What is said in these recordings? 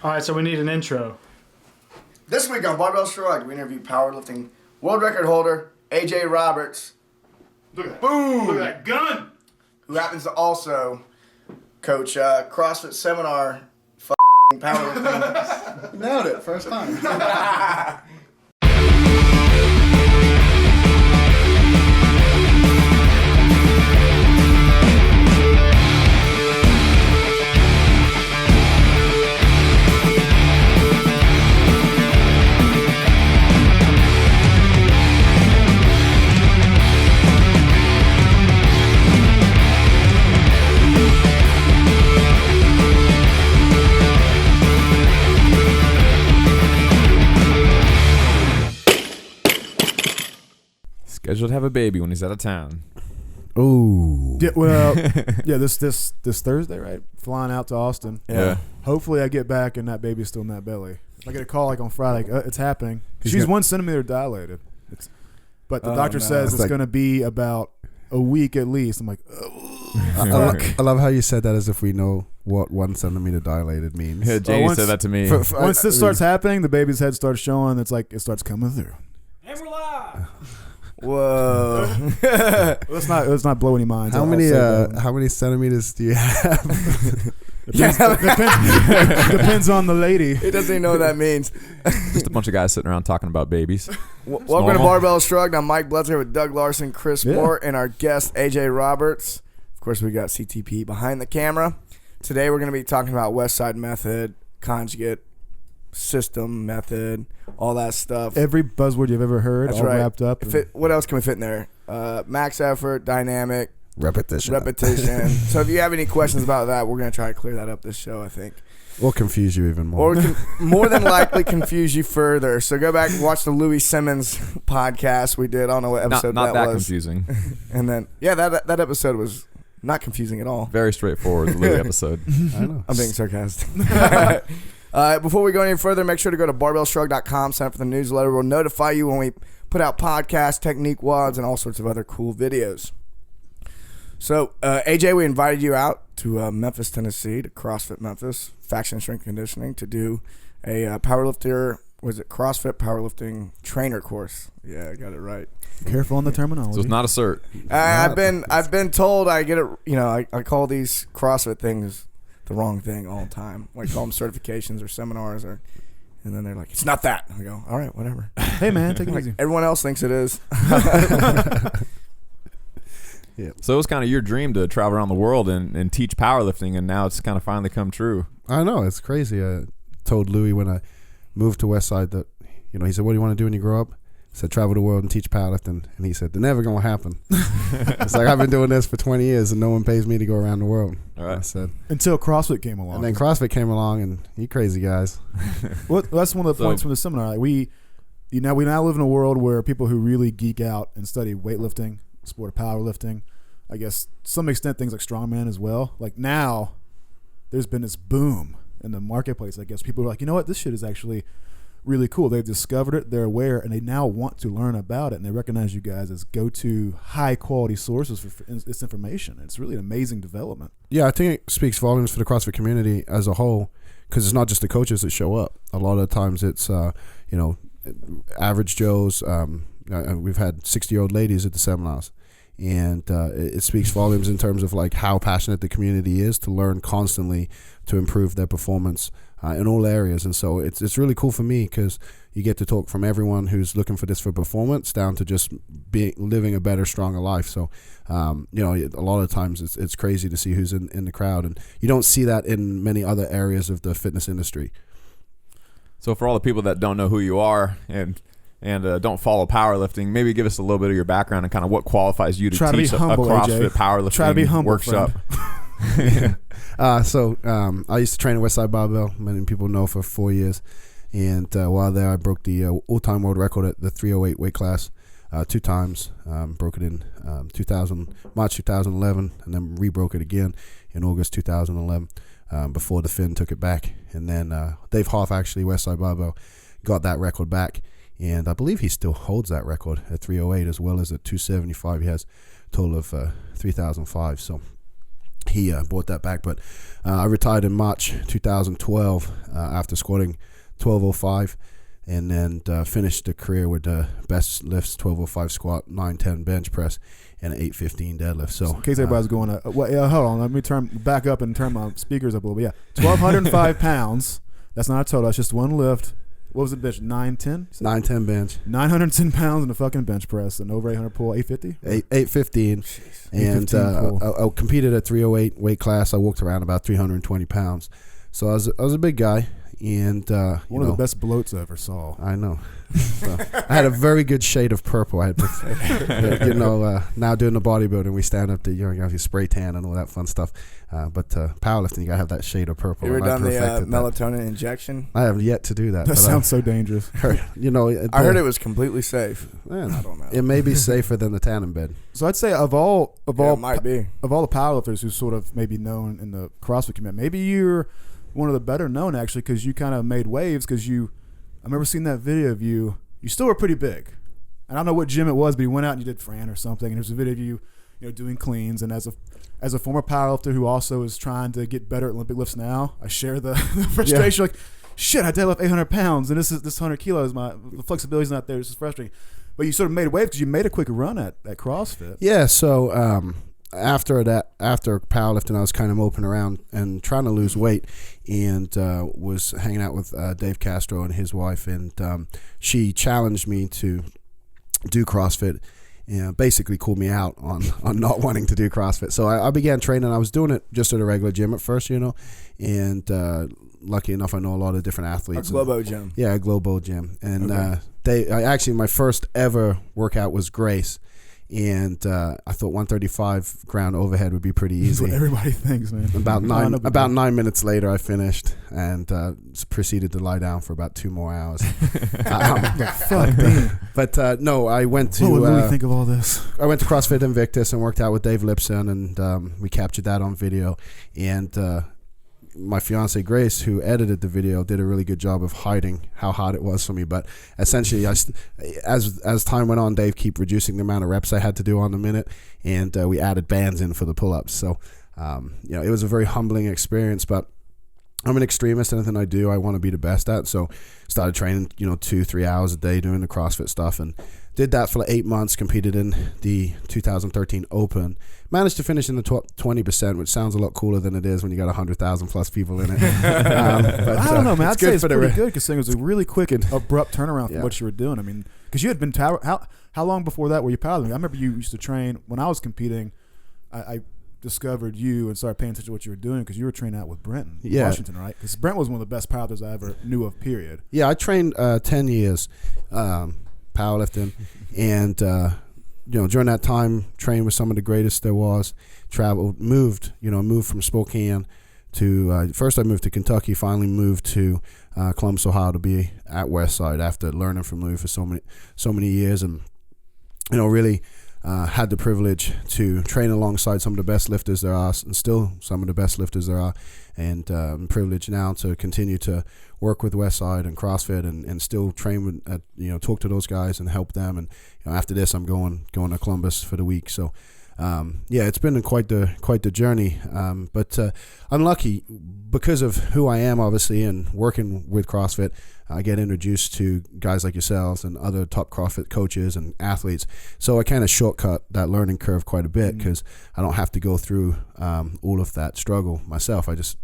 All right, so we need an intro. This week on Barbell Shrugged, we interview powerlifting world record holder AJ Roberts. Look at that. Boom! Look at that gun. Who happens to also coach CrossFit seminar powerlifting. Nailed it, first time. Scheduled to have a baby when he's out of town. Ooh. Yeah, well, yeah, this Thursday, right? Flying out to Austin. Yeah. Hopefully I get back and that baby's still in that belly. If I get a call like on Friday, it's happening. He's She's got- 1 centimeter dilated. But the doctor no. says it's like- going to be about a week at least. I'm like, I love how you said that as if we know what 1 centimeter dilated means. Yeah, Janie once- said that to me. once this starts happening, the baby's head starts showing. It's like it starts coming through. And we're live. Whoa. Let's not blow any minds. How I'll many say that. how many centimeters do you have? Depends on the lady. He doesn't even know what that means. Just a bunch of guys sitting around talking about babies. Welcome to normal. Barbell Shrugged. I'm Mike Bloods here with Doug Larson, Chris Yeah. Moore, and our guest AJ Roberts. Of course, we got CTP behind the camera. Today we're going to be talking about Westside method, conjugate, system method, all that stuff. Every buzzword you've ever heard, That's all right. wrapped up. What else can we fit in there? Max effort, dynamic, Repetition. So if you have any questions about that, we're going to try to clear that up this show, I think. Or confuse you even more. Or more than likely confuse you further. So go back and watch the Louie Simmons podcast we did. I don't know what episode Not that was. confusing. And then, yeah, that episode was not confusing at all. Very straightforward, the Louie episode. I know. I'm being sarcastic. Before we go any further, make sure to go to barbellshrug.com, sign up for the newsletter. We'll notify you when we put out podcasts, technique wads, and all sorts of other cool videos. So, AJ, we invited you out to Memphis, Tennessee, to CrossFit Memphis, Faction Strength Conditioning, to do a CrossFit powerlifting trainer course. Yeah, I got it right. Careful on the terminology. So it's not a cert. I've been told I get it. You know, I call these CrossFit things the wrong thing all the time. I call them certifications or seminars, and then they're like, "It's not that." I go, "All right, whatever." Hey man, take it Like, easy. everyone else thinks it is. So it was kind of your dream to travel around the world and teach powerlifting, and now it's kind of finally come true. I know, it's crazy. I told Louie when I moved to Westside that, he said, "What do you want to do when you grow up?" I said, "Travel the world and teach powerlifting." And he said, "They're never going to happen." It's like, I've been doing this for 20 years and no one pays me to go around the world. All right. I said, Until CrossFit came along. and then CrossFit came along and you crazy guys. Well, that's one of the points from the seminar. Like we now live in a world where people who really geek out and study weightlifting, sport of powerlifting, I guess to some extent things like strongman as well. Like now, there's been this boom in the marketplace. I guess people are like, you know what, this shit is actually really cool. They've discovered it, they're aware, and they now want to learn about it. And they recognize you guys as go-to high-quality sources for this information. It's really an amazing development. Yeah, I think it speaks volumes for the CrossFit community as a whole, because it's not just the coaches that show up. A lot of times it's, average Joes. We've had 60-year-old ladies at the seminars. And it speaks volumes in terms of like how passionate the community is to learn constantly to improve their performance in all areas. And so it's really cool for me because you get to talk from everyone who's looking for this for performance down to just living a better, stronger life. So, a lot of times it's crazy to see who's in the crowd. And you don't see that in many other areas of the fitness industry. So for all the people that don't know who you are and don't follow powerlifting, maybe give us a little bit of your background and kind of what qualifies you to Try to teach be humble, a CrossFit AJ. powerlifting Try to be humble, workshop. So I used to train at Westside Barbell, many people know, for 4 years. And while there, I broke the all-time world record at the 308 weight class 2 times. Broke it in March 2011, and then rebroke it again in August 2011 before the Finn took it back. And then Dave Hoff, actually, Westside Barbell, got that record back. And I believe he still holds that record at 308 as well as at 275. He has a total of 3,005. So he brought that back. But I retired in March 2012 after squatting 1205, and then finished the career with the best lifts: 1205 squat, 910 bench press, and an 815 deadlift. So in case everybody's going, hold on, let me back up and turn my speakers up a little bit. Yeah, 1,205 pounds. That's not a total. That's just one lift. What was it, bench? 910? 910 bench. 910 pounds in a fucking bench press and over 800 pull. 850? 815. And I competed at 308 weight class. I walked around about 320 pounds. So I was a big guy. And one of the best bloats I ever saw. I know. So, I had a very good shade of purple. I had, now doing the bodybuilding, we stand up to you spray tan and all that fun stuff. But powerlifting, you gotta have that shade of purple. You ever done the melatonin injection? I have yet to do that. That sounds so dangerous. I heard it was completely safe. Man, I don't know. It may be safer than the tanning bed. So I'd say of all it might be. Of all the powerlifters who sort of maybe known in the CrossFit community, maybe you're one of the better known actually, because you kind of made waves. Because I remember seeing that video of you. You still were pretty big. And I don't know what gym it was, but you went out and you did Fran or something. And there's a video of you doing cleans. And as a former powerlifter who also is trying to get better at Olympic lifts now, I share the frustration. Like, shit, I deadlift 800 pounds, and this 100 kilos. The flexibility's not there. This is frustrating. But you sort of made waves because you made a quick run at CrossFit. Yeah. So. After powerlifting, I was kind of moping around and trying to lose weight, and was hanging out with Dave Castro and his wife, and she challenged me to do CrossFit, and basically called me out on not wanting to do CrossFit. So I began training. I was doing it just at a regular gym at first, and lucky enough, I know a lot of different athletes. A Globo gym. Yeah, a Globo gym. And my first ever workout was Grace. And I thought 135 ground overhead would be pretty easy. That's what everybody thinks, man. About 9 minutes later, I finished and proceeded to lie down for about 2 more hours. Fuck me. But no, I went to. What would Louie think of all this? I went to CrossFit Invictus and worked out with Dave Lipson, and we captured that on video. And my fiance Grace, who edited the video, did a really good job of hiding how hard it was for me. But essentially, as time went on, Dave kept reducing the amount of reps I had to do on the minute, and we added bands in for the pull-ups. So, it was a very humbling experience. But I'm an extremist. Anything I do, I want to be the best at. So, started training, 2-3 hours a day doing the CrossFit stuff, and did that for 8 months. Competed in the 2013 Open. Managed to finish in the top 20%, which sounds a lot cooler than it is when you got 100,000 plus people in it. But, I don't know, man. I'd say it's pretty good because it was a really quick and abrupt turnaround from what you were doing. I mean, because you had been how long before that were you powerlifting? I remember you used to train when I was competing. I discovered you and started paying attention to what you were doing because you were training out with Brent in Washington, right? Because Brent was one of the best powerlifters I ever knew of, period. Yeah, I trained 10 years powerlifting, and during that time, trained with some of the greatest there was. Moved from Spokane to first I moved to Kentucky. Finally moved to Columbus, Ohio, to be at Westside after learning from Louie for so many years, and really had the privilege to train alongside some of the best lifters there are, and still some of the best lifters there are, and I'm privileged now to continue to work with Westside and CrossFit and still train with talk to those guys and help them. And after this, I'm going to Columbus for the week. So it's been quite the journey. But I'm lucky because of who I am, obviously, and working with CrossFit. I get introduced to guys like yourselves and other top CrossFit coaches and athletes. So I kind of shortcut that learning curve quite a bit because I don't have to go through all of that struggle myself. I just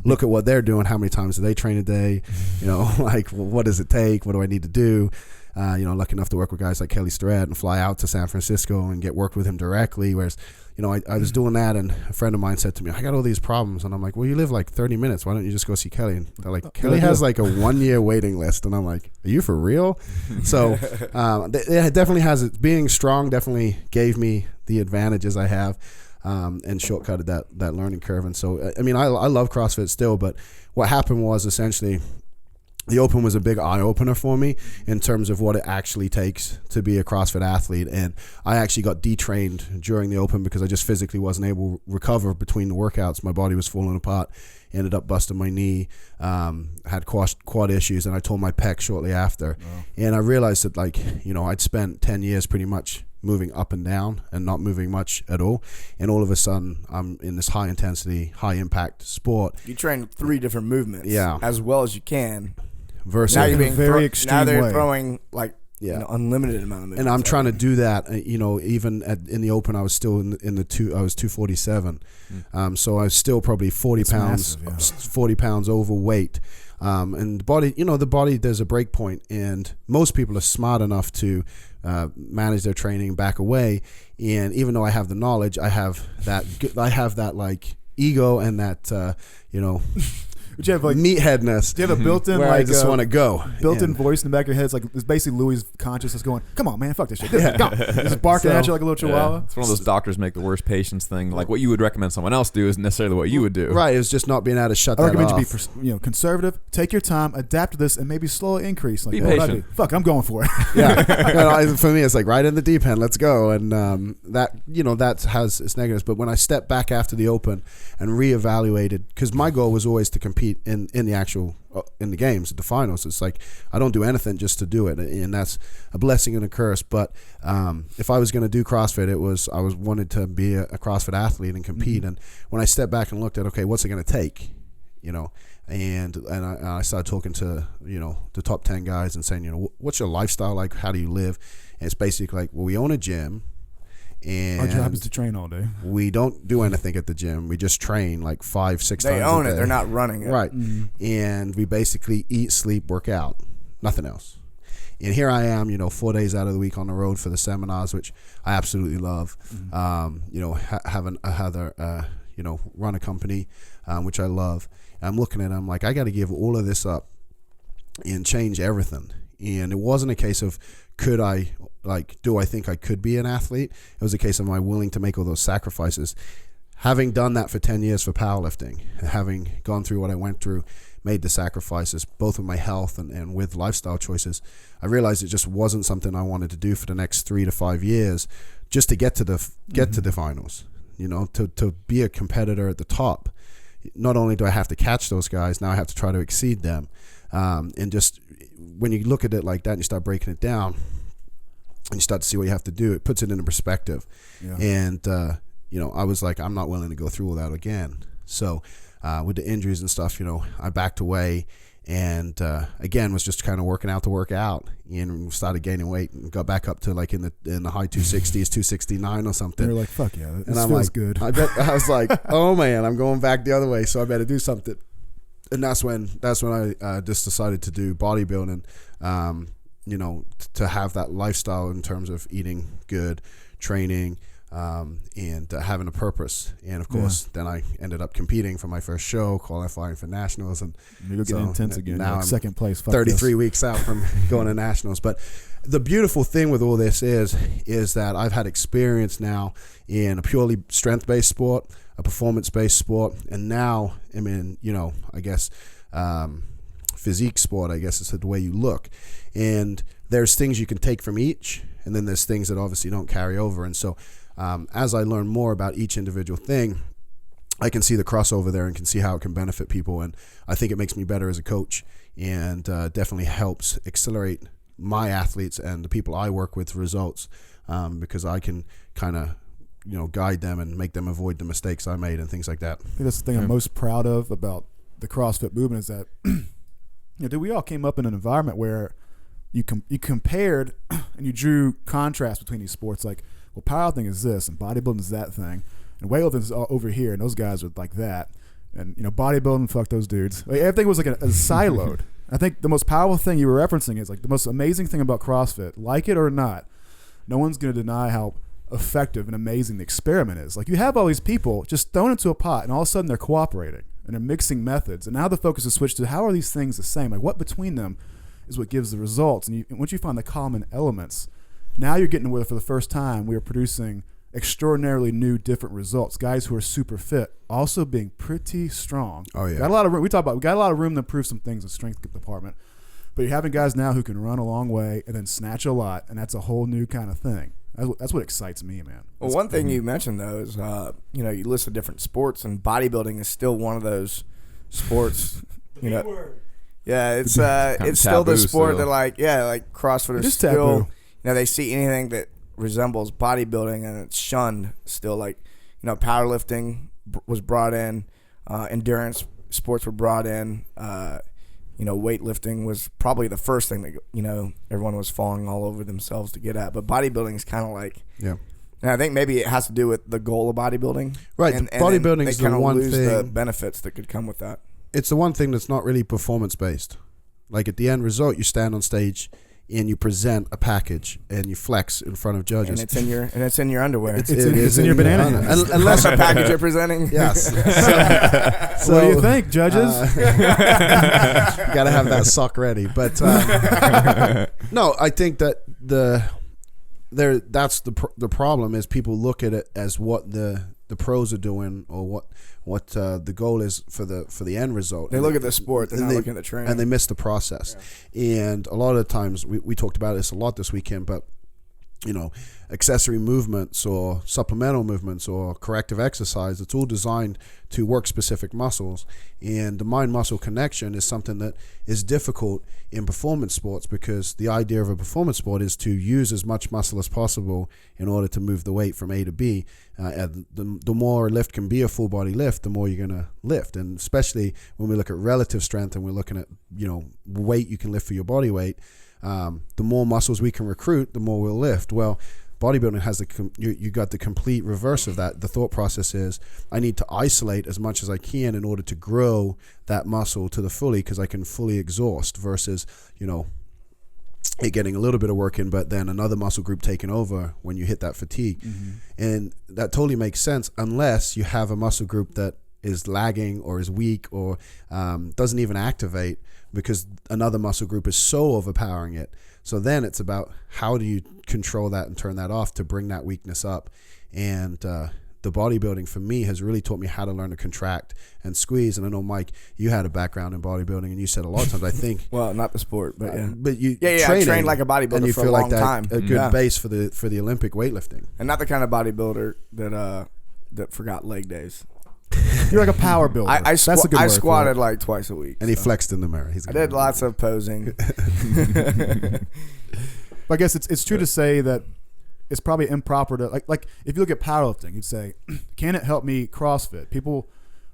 look at what they're doing. How many times do they train a day? What does it take? What do I need to do? Lucky enough to work with guys like Kelly Starrett and fly out to San Francisco and get work with him directly. Whereas, I was doing that, and a friend of mine said to me, I got all these problems. And I'm like, well, you live like 30 minutes. Why don't you just go see Kelly? And they're like, Kelly has like a 1-year waiting list. And I'm like, are you for real? So it definitely has it. Being strong definitely gave me the advantages I have and shortcutted that learning curve. And so, I love CrossFit still, but what happened was essentially the Open was a big eye-opener for me in terms of what it actually takes to be a CrossFit athlete. And I actually got detrained during the Open because I just physically wasn't able to recover between the workouts. My body was falling apart, ended up busting my knee, had quad issues, and I tore my pec shortly after. Wow. And I realized that, I'd spent 10 years pretty much moving up and down and not moving much at all. And all of a sudden, I'm in this high intensity, high impact sport. You train 3 different movements, Yeah. as well as you can. Versus Now you're in a being very extreme now they're way. throwing like Yeah. unlimited amount of movements. and I'm trying to do that. Even in the open, I was still in the two. I was 247, so I was still probably 40 That's pounds, massive, yeah. 40 pounds overweight. And the body, there's a break point, and most people are smart enough to manage their training, back away. And even though I have the knowledge, I have that like ego and that But you have like meatheadness. do you have a built-in where like I just want to go. built-in And- voice in the back of your head? It's basically Louie's consciousness going, "Come on, man, fuck this shit. Go." Just barking at you like a little chihuahua. It's one of those doctors make the worst patients thing. Like what you would recommend someone else do isn't necessarily what you would do. Right, it's just not being able to shut I that recommend off. you be conservative, take your time, adapt to this, and maybe slowly increase. Like, Be what would I patient. do? Fuck, I'm going for it. Yeah, for me, it's like right in the deep end. Let's go, and that has its negatives. But when I stepped back after the open and reevaluated, because my goal was always to compete in the actual in the games, at the finals. It's like I don't do anything just to do it, and that's a blessing and a curse. But if I was going to do CrossFit, I wanted to be a CrossFit athlete and compete. And when I stepped back and looked at, okay, what's it going to take, and I started talking to the top 10 guys and saying, what's your lifestyle like? How do you live? And it's basically like, well, we own a gym. And Our job is to train all day. we don't do anything at the gym. We just train like 5-6 times They a own it. day. They're not running it. Right. And we basically eat, sleep, work out. Nothing else. And here I am, 4 days out of the week on the road for the seminars, which I absolutely love. Run a company, which I love. I'm looking at it, I'm like, I got to give all of this up and change everything. And it wasn't a case of do I think I could be an athlete? It was a case of, am I willing to make all those sacrifices? Having done that for 10 years for powerlifting, having gone through what I went through, made the sacrifices, both with my health and with lifestyle choices, I realized it just wasn't something I wanted to do for the next 3 to 5 years just to get to the finals, to be a competitor at the top. Not only do I have to catch those guys, now I have to try to exceed them. And just when you look at it like that and you start breaking it down and you start to see what you have to do, it puts it into perspective. Yeah. And, I was like, I'm not willing to go through all that again. So with the injuries and stuff, I backed away and, again, was just kind of working out to work out and started gaining weight and got back up to like in the high 260s, 269 or something. You're like, fuck yeah, this And I'm feels like, good. I was like, oh man, I'm going back the other way, so I better do something. And that's when I just decided to do bodybuilding, to have that lifestyle in terms of eating good, training, and having a purpose. And of course, then I ended up competing for my first show, qualifying for nationals, and You're getting intense again. now You're like I'm second place. Fuck 33 this. weeks out from going to nationals. But the beautiful thing with all this is that I've had experience now in a purely strength-based sport, a performance-based sport, and now I'm in, I guess, physique sport, I guess is the way you look. And there's things you can take from each, and then there's things that obviously don't carry over. And so as I learn more about each individual thing, I can see the crossover there and can see how it can benefit people. And I think it makes me better as a coach, and definitely helps accelerate my athletes and the people I work with results, because I can kind of guide them and make them avoid the mistakes I made and things like that. I think that's the thing I'm most proud of about the CrossFit movement is that we all came up in an environment where you compared and you drew contrast between these sports. Like, well, powerlifting is this and bodybuilding is that thing, and weightlifting is over here, and those guys are like that, and bodybuilding, fuck those dudes. Like, everything was like a siloed. I think the most powerful thing you were referencing is like the most amazing thing about CrossFit, like it or not, no one's going to deny how effective and amazing the experiment is. Like, you have all these people just thrown into a pot, and all of a sudden they're cooperating and they're mixing methods, and now the focus is switched to how are these things the same? Like, what between them is what gives the results? And once you find the common elements, now you're getting where for the first time we are producing extraordinarily new, different results. Guys who are super fit, also being pretty strong. Oh yeah, Got a lot of room. We got a lot of room to improve some things in the strength department. But you're having guys now who can run a long way and then snatch a lot, and that's a whole new kind of thing. That's what excites me, man. Well, one thing you mentioned though is you listed different sports, and bodybuilding is still one of those sports. Yeah, it's still the taboo sport still. that like CrossFit is It is still taboo. they see anything that resembles bodybuilding, and it's shunned still. Like, powerlifting was brought in, endurance sports were brought in. Weightlifting was probably the first thing that everyone was falling all over themselves to get at. But bodybuilding is kind of like, and I think maybe it has to do with the goal of bodybuilding. Right, bodybuilding is the one thing. The benefits that could come with that. It's the one thing that's not really performance based. Like at the end result, you stand on stage and you present a package and you flex in front of judges. And it's in your underwear. It's in your banana. Unless a package you're presenting. Yes. So what do you think, judges? You got to have that sock ready. But no, I think that that's the problem is people look at it as what the pros are doing or what the goal is for the end result. They look at the sport, they're not looking at the training. And they miss the process. Yeah. And a lot of times, we talked about this a lot this weekend, but accessory movements or supplemental movements or corrective exercise, it's all designed to work specific muscles. And the mind-muscle connection is something that is difficult in performance sports because the idea of a performance sport is to use as much muscle as possible in order to move the weight from A to B. The more a lift can be a full body lift, the more you're going to lift. And especially when we look at relative strength and we're looking at, weight you can lift for your body weight, the more muscles we can recruit, the more we'll lift. Well, bodybuilding has you got the complete reverse of that. The thought process is I need to isolate as much as I can in order to grow that muscle to the fully because I can fully exhaust versus, it getting a little bit of work in, but then another muscle group taking over when you hit that fatigue. Mm-hmm. And that totally makes sense unless you have a muscle group that is lagging or is weak or doesn't even activate because another muscle group is so overpowering it. So then it's about how do you control that and turn that off to bring that weakness up. And the bodybuilding for me has really taught me how to learn to contract and squeeze. And I know, Mike, you had a background in bodybuilding, and you said a lot of times, I think. Well, not the sport, but yeah. But you I trained like a bodybuilder and you for feel a long like that time. A good base for the Olympic weightlifting. And not the kind of bodybuilder that forgot leg days. You're like a power builder. I squatted like twice a week. And he flexed in the mirror. I did lots of posing. I guess it's true to say that it's probably improper to like if you look at powerlifting, you'd say, can it help me CrossFit? People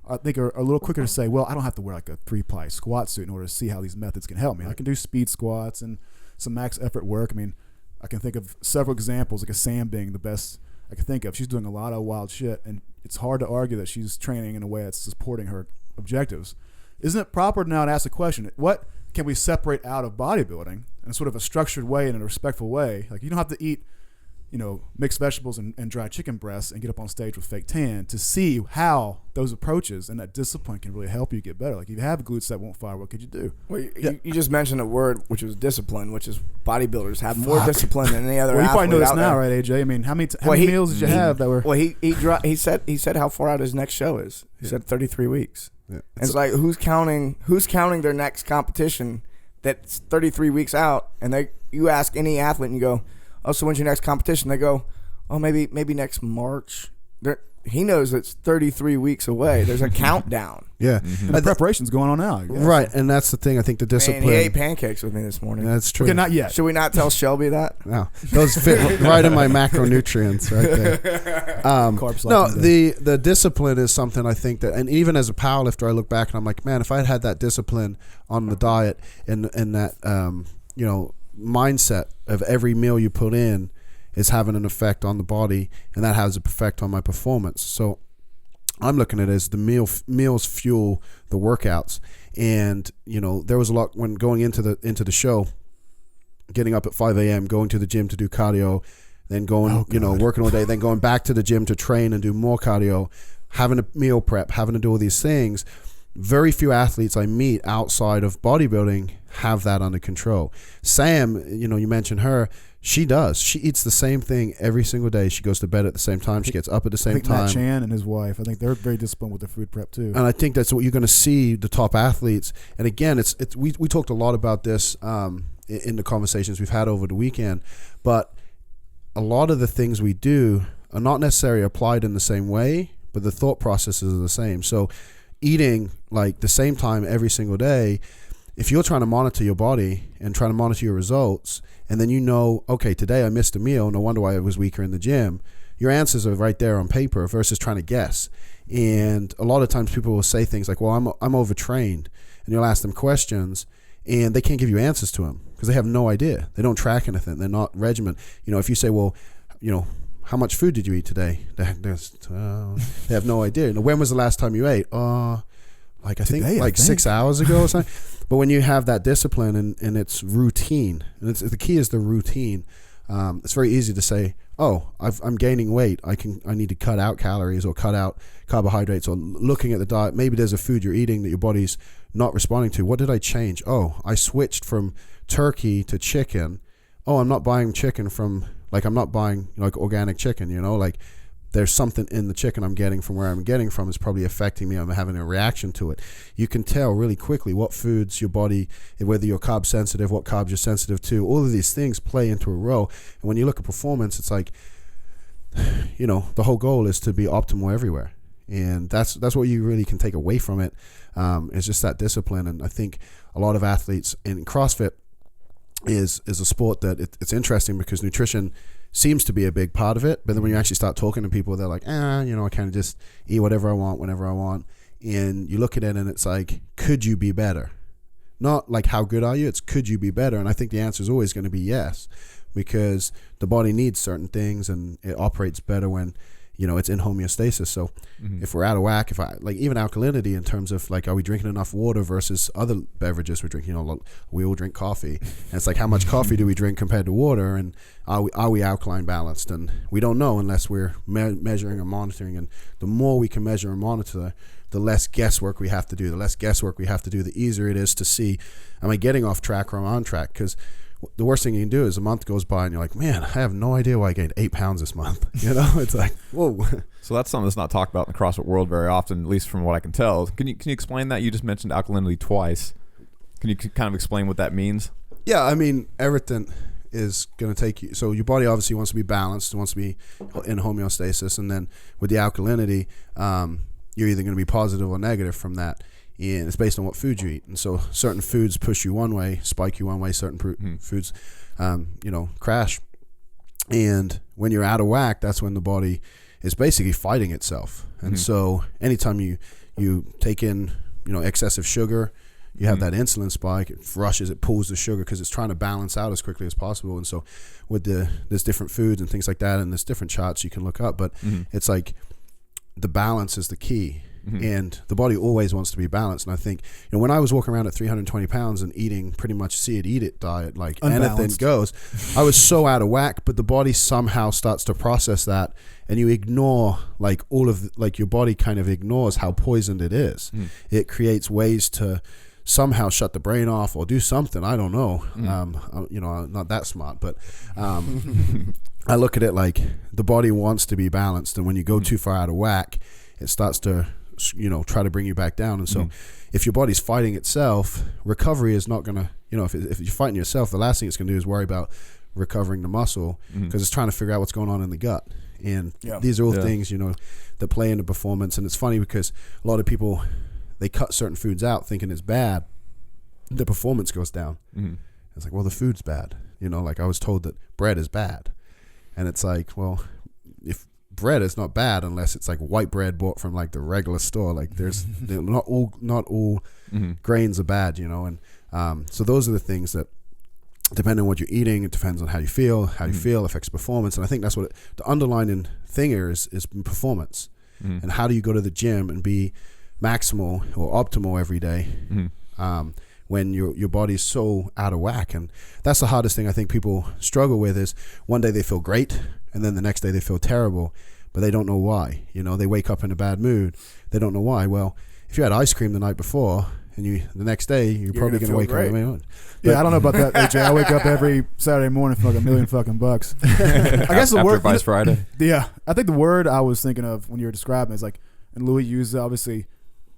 I think are a little quicker to say, well, I don't have to wear like a 3-ply squat suit in order to see how these methods can help me. I can do speed squats and some max effort work. I mean, I can think of several examples, like a Sam being the best I can think of. She's doing a lot of wild shit, and it's hard to argue that she's training in a way that's supporting her objectives. Isn't it proper now to ask the question, what can we separate out of bodybuilding in sort of a structured way and in a respectful way? Like, you don't have to eat, mixed vegetables and dry chicken breasts and get up on stage with fake tan to see how those approaches and that discipline can really help you get better. Like, if you have glutes that won't fire, what could you do? Well, you just mentioned a word, which was discipline, which is bodybuilders have more discipline than any other Well, you athlete probably know this out now, there. right, AJ? I mean, how many meals did you have that were... Well, he said how far out his next show is. He said 33 weeks. Yeah. And it's like, who's counting their next competition that's 33 weeks out? And you ask any athlete and you go, oh, so when's your next competition? They go, oh, maybe next March. He knows it's 33 weeks away. There's a countdown. Yeah. Mm-hmm. And the preparation's going on now, I guess. Right, and that's the thing. I think the discipline... Man, he ate pancakes with me this morning. That's true. Okay, not yet. Should we not tell Shelby that? No. Those fit right in my macronutrients right there. No, the discipline is something I think that... And even as a powerlifter, I look back and I'm like, man, if I had that discipline on the diet and that, mindset of every meal you put in is having an effect on the body, and that has an effect on my performance. So I'm looking at it as the meals fuel the workouts. And there was a lot when going into the show, getting up at 5 a.m., going to the gym to do cardio, then going working all day, then going back to the gym to train and do more cardio, having a meal prep, having to do all these things. Very few athletes I meet outside of bodybuilding have that under control. Sam, you mentioned her. She does. She eats the same thing every single day. She goes to bed at the same time. She gets up at the same time. Matt Chan and his wife, I think they're very disciplined with their food prep too. And I think that's what you're going to see the top athletes. And again, we talked a lot about this in the conversations we've had over the weekend. But a lot of the things we do are not necessarily applied in the same way, but the thought processes are the same. So eating like the same time every single day if you're trying to monitor your body and trying to monitor your results, and then okay, today I missed a meal, no wonder why I was weaker in the gym, your answers are right there on paper versus trying to guess. And a lot of times people will say things like, well, I'm overtrained, and you'll ask them questions and they can't give you answers to them because they have no idea. They don't track anything. They're not regimented. If you say, well, how much food did you eat today? They have no idea. When was the last time you ate? I think 6 hours ago or something. But when you have that discipline and it's routine, and the key is the routine. It's very easy to say, oh, I'm gaining weight. I need to cut out calories or cut out carbohydrates, or looking at the diet. Maybe there's a food you're eating that your body's not responding to. What did I change? Oh, I switched from turkey to chicken. Oh, I'm not buying chicken from, I'm not buying organic chicken, there's something in the chicken I'm getting from where I'm getting from is probably affecting me. I'm having a reaction to it. You can tell really quickly what foods your body, whether you're carb sensitive, what carbs you're sensitive to. All of these things play into a role. And when you look at performance, it's the whole goal is to be optimal everywhere. And that's what you really can take away from it. It's just that discipline. And I think a lot of athletes in CrossFit is a sport that it's interesting because nutrition seems to be a big part of it, but then when you actually start talking to people, they're like, I kind of just eat whatever I want, whenever I want. And you look at it and it's like, could you be better? Not like how good are you? It's could you be better? And I think the answer is always going to be yes, because the body needs certain things and it operates better when it's in homeostasis. So if we're out of whack, even alkalinity in terms of are we drinking enough water versus other beverages we're drinking, we all drink coffee. And it's how much coffee do we drink compared to water? And are we alkaline balanced? And we don't know unless we're measuring or monitoring. And the more we can measure and monitor, the less guesswork we have to do. The less guesswork we have to do, the easier it is to see, am I getting off track or am I on track? Because the worst thing you can do is a month goes by and you're like, man, I have no idea why I gained 8 pounds this month. It's like, whoa. So that's something that's not talked about in the CrossFit world very often, at least from what I can tell. Can you explain that? You just mentioned alkalinity twice. Can you kind of explain what that means? Yeah, I mean, everything is going to take you. So your body obviously wants to be balanced, wants to be in homeostasis. And then with the alkalinity, you're either going to be positive or negative from that. And it's based on what food you eat. And so certain foods push you one way, spike you one way, certain foods, crash. And when you're out of whack, that's when the body is basically fighting itself. And so anytime you take in, excessive sugar, you have that insulin spike, it pulls the sugar because it's trying to balance out as quickly as possible. And so with there's different foods and things like that, and there's different charts you can look up, but it's the balance is the key. And the body always wants to be balanced. And I think, when I was walking around at 320 pounds and eating pretty much see it, eat it diet, anything goes, I was so out of whack, but the body somehow starts to process that, and you ignore all of your body kind of ignores how poisoned it is. It creates ways to somehow shut the brain off or do something. I don't know. I'm not that smart, but I look at it like the body wants to be balanced. And when you go too far out of whack, it starts to try to bring you back down. And so if your body's fighting itself, recovery is not going to, if you're fighting yourself, the last thing it's going to do is worry about recovering the muscle because it's trying to figure out what's going on in the gut. And these are all things, that play into performance. And it's funny because a lot of people, they cut certain foods out thinking it's bad. The performance goes down. It's like, well, the food's bad. I was told that bread is bad. And it's like, well, if bread is not bad unless it's white bread bought from the regular store. There's not all grains are bad, and so those are the things that depending on what you're eating, it depends on how you feel. How you feel affects performance, and I think that's what the underlying thing here is performance. And how do you go to the gym and be maximal or optimal every day when your body's so out of whack? And that's the hardest thing I think people struggle with is one day they feel great and then the next day they feel terrible, but they don't know why. They wake up in a bad mood. They don't know why. Well, if you had ice cream the night before and the next day, you're probably going to wake up. I don't know about that, AJ. I wake up every Saturday morning for $1 million bucks. I guess the word After Friday. Yeah, I think the word I was thinking of when you were describing is and Louie used obviously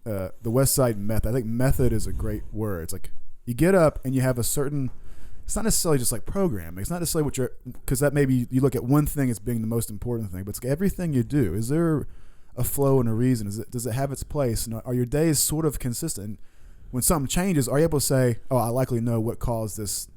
the Westside method. I think method is a great word. It's you get up and you have a certain. It's not necessarily just programming. It's not necessarily what because that maybe you look at one thing as being the most important thing, but it's everything you do. Is there a flow and a reason? Does it have its place? And are your days sort of consistent? when something changes, are you able to say, oh, I likely know what caused this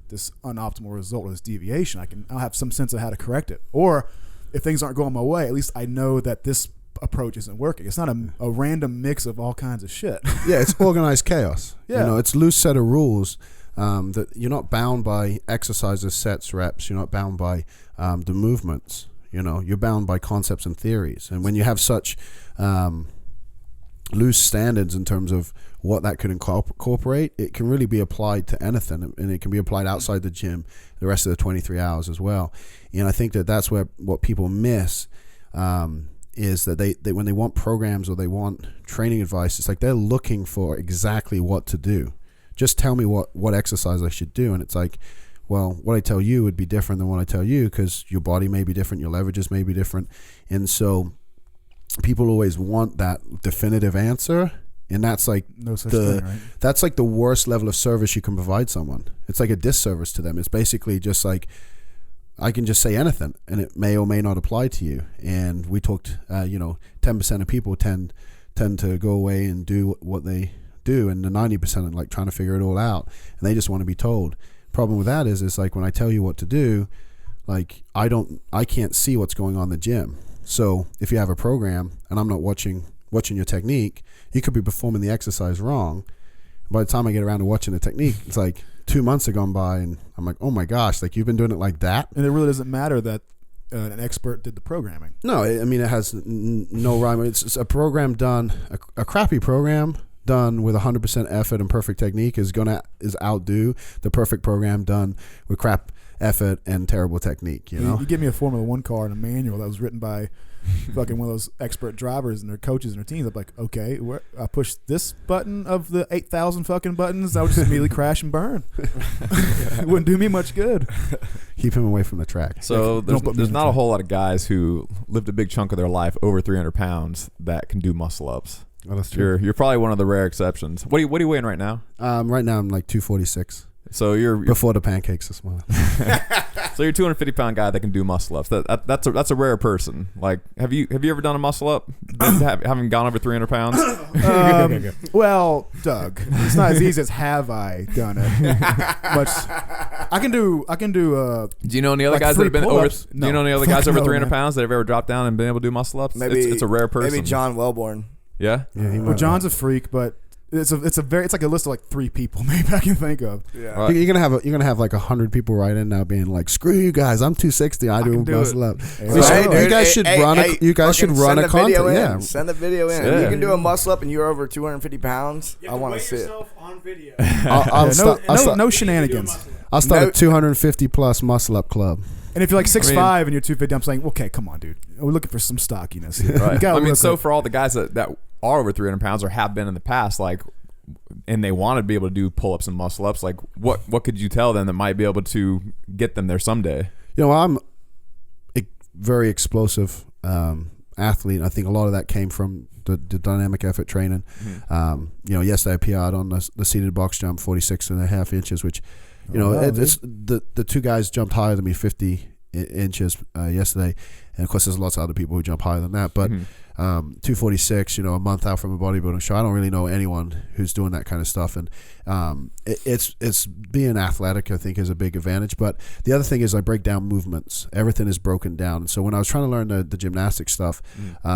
unoptimal result or this deviation? I'll have some sense of how to correct it. Or if things aren't going my way, at least I know that this approach isn't working. It's not a random mix of all kinds of shit. Yeah, it's organized chaos. Yeah. It's loose set of rules that you're not bound by exercises, sets, reps. You're not bound by the movements. You're bound by concepts and theories. And when you have such loose standards in terms of what that could incorporate, it can really be applied to anything, and it can be applied outside the gym the rest of the 23 hours as well. And I think that's what people miss is that they when they want programs or they want training advice, it's like they're looking for exactly what to do. Just tell me what exercise I should do. And it's like, well, what I tell you would be different than what I tell you, because your body may be different, your leverages may be different. And so people always want that definitive answer, and that's like No such thing, right? that's like the worst level of service you can provide someone. It's like a disservice to them. It's basically just like, I can just say anything and it may or may not apply to you. And we talked 10% of people tend to go away and do what they do, and the 90% are like trying to figure it all out, and they just want to be told. Problem with that is like when I tell you what to do, like I can't see what's going on in the gym. So if you have a program and I'm not watching your technique, you could be performing the exercise wrong. By the time I get around to watching the technique, it's like 2 months have gone by and I'm like, oh my gosh, like you've been doing it like that. And it really doesn't matter that an expert did the programming. No, I mean, it has no rhyme. It's a program done, a crappy program done with 100% effort and perfect technique is outdo the perfect program done with crap effort and terrible technique. You give me a Formula One car and a manual that was written by fucking one of those expert drivers and their coaches and their teams. I'm like, okay, I push this button of the 8,000 fucking buttons, I would just immediately crash and burn. It wouldn't do me much good. Keep him away from the track. So there's not a whole lot of guys who lived a big chunk of their life over 300 pounds that can do muscle ups. Well, that's true. You're probably one of the rare exceptions. What are you weighing right now? Right now I'm like 246. So you're before the pancakes this morning. So you're a 250-pound guy that can do muscle ups. That's a rare person. Like, have you ever done a muscle up? Having gone over 300 pounds? Well, Doug, it's not as easy as have I done it. But I can do. Do you know any other guys that have been over? Do you know any other guys over 300 pounds that have ever dropped down and been able to do muscle ups? Maybe it's a rare person. Maybe John Wellborn. Yeah. Well, John's a freak, but it's like a list of like 3 people maybe I can think of. Yeah. Right. You're gonna have like 100 people right in now being like, screw you guys, I'm 260, I do muscle up. You guys should run a content. Yeah, send the video in. Yeah. You can do a muscle up and you're over 250 pounds. You I have to want weigh to see it. yourself on video. No shenanigans. I'll start a 250 plus muscle up club. And if you're like 6'5" and you're 250, I'm saying, okay, come on, dude. We're looking for some stockiness here. Right. I mean, so for all the guys that are over 300 pounds or have been in the past, like, and they want to be able to do pull-ups and muscle-ups, like, what could you tell them that might be able to get them there someday? I'm a very explosive athlete. I think a lot of that came from the dynamic effort training. Mm-hmm. Yesterday I PR'd on the seated box jump 46.5 inches, which, it's the 2 guys jumped higher than me 50 inches yesterday. And of course there's lots of other people who jump higher than that, but 246, a month out from a bodybuilding show, I don't really know anyone who's doing that kind of stuff. And it's being athletic, I think, is a big advantage. But the other thing is I break down movements. Everything is broken down. And so when I was trying to learn the gymnastics stuff, we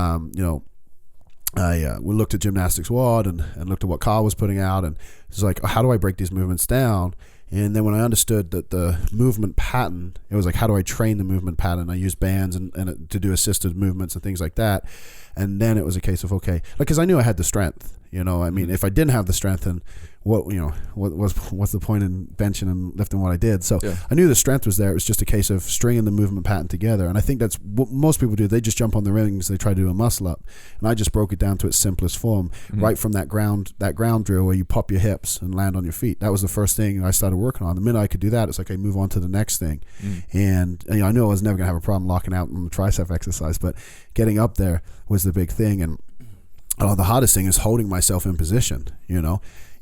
looked at Gymnastics WOD and looked at what Carl was putting out, and it's like, how do I break these movements down? And then when I understood that the movement pattern, it was like, how do I train the movement pattern? I used bands and to do assisted movements and things like that. And then it was a case of, okay, because I knew I had the strength. I mean, if I didn't have the strength, then what's the point in benching and lifting what I did? So I knew the strength was there. It was just a case of stringing the movement pattern together. And I think that's what most people do. They just jump on the rings, they try to do a muscle up. And I just broke it down to its simplest form, right from that ground drill where you pop your hips and land on your feet. That was the first thing I started working on. The minute I could do that, it's like I move on to the next thing. And I knew I was never going to have a problem locking out on the tricep exercise, but getting up there was the big thing. And the hardest thing is holding myself in position,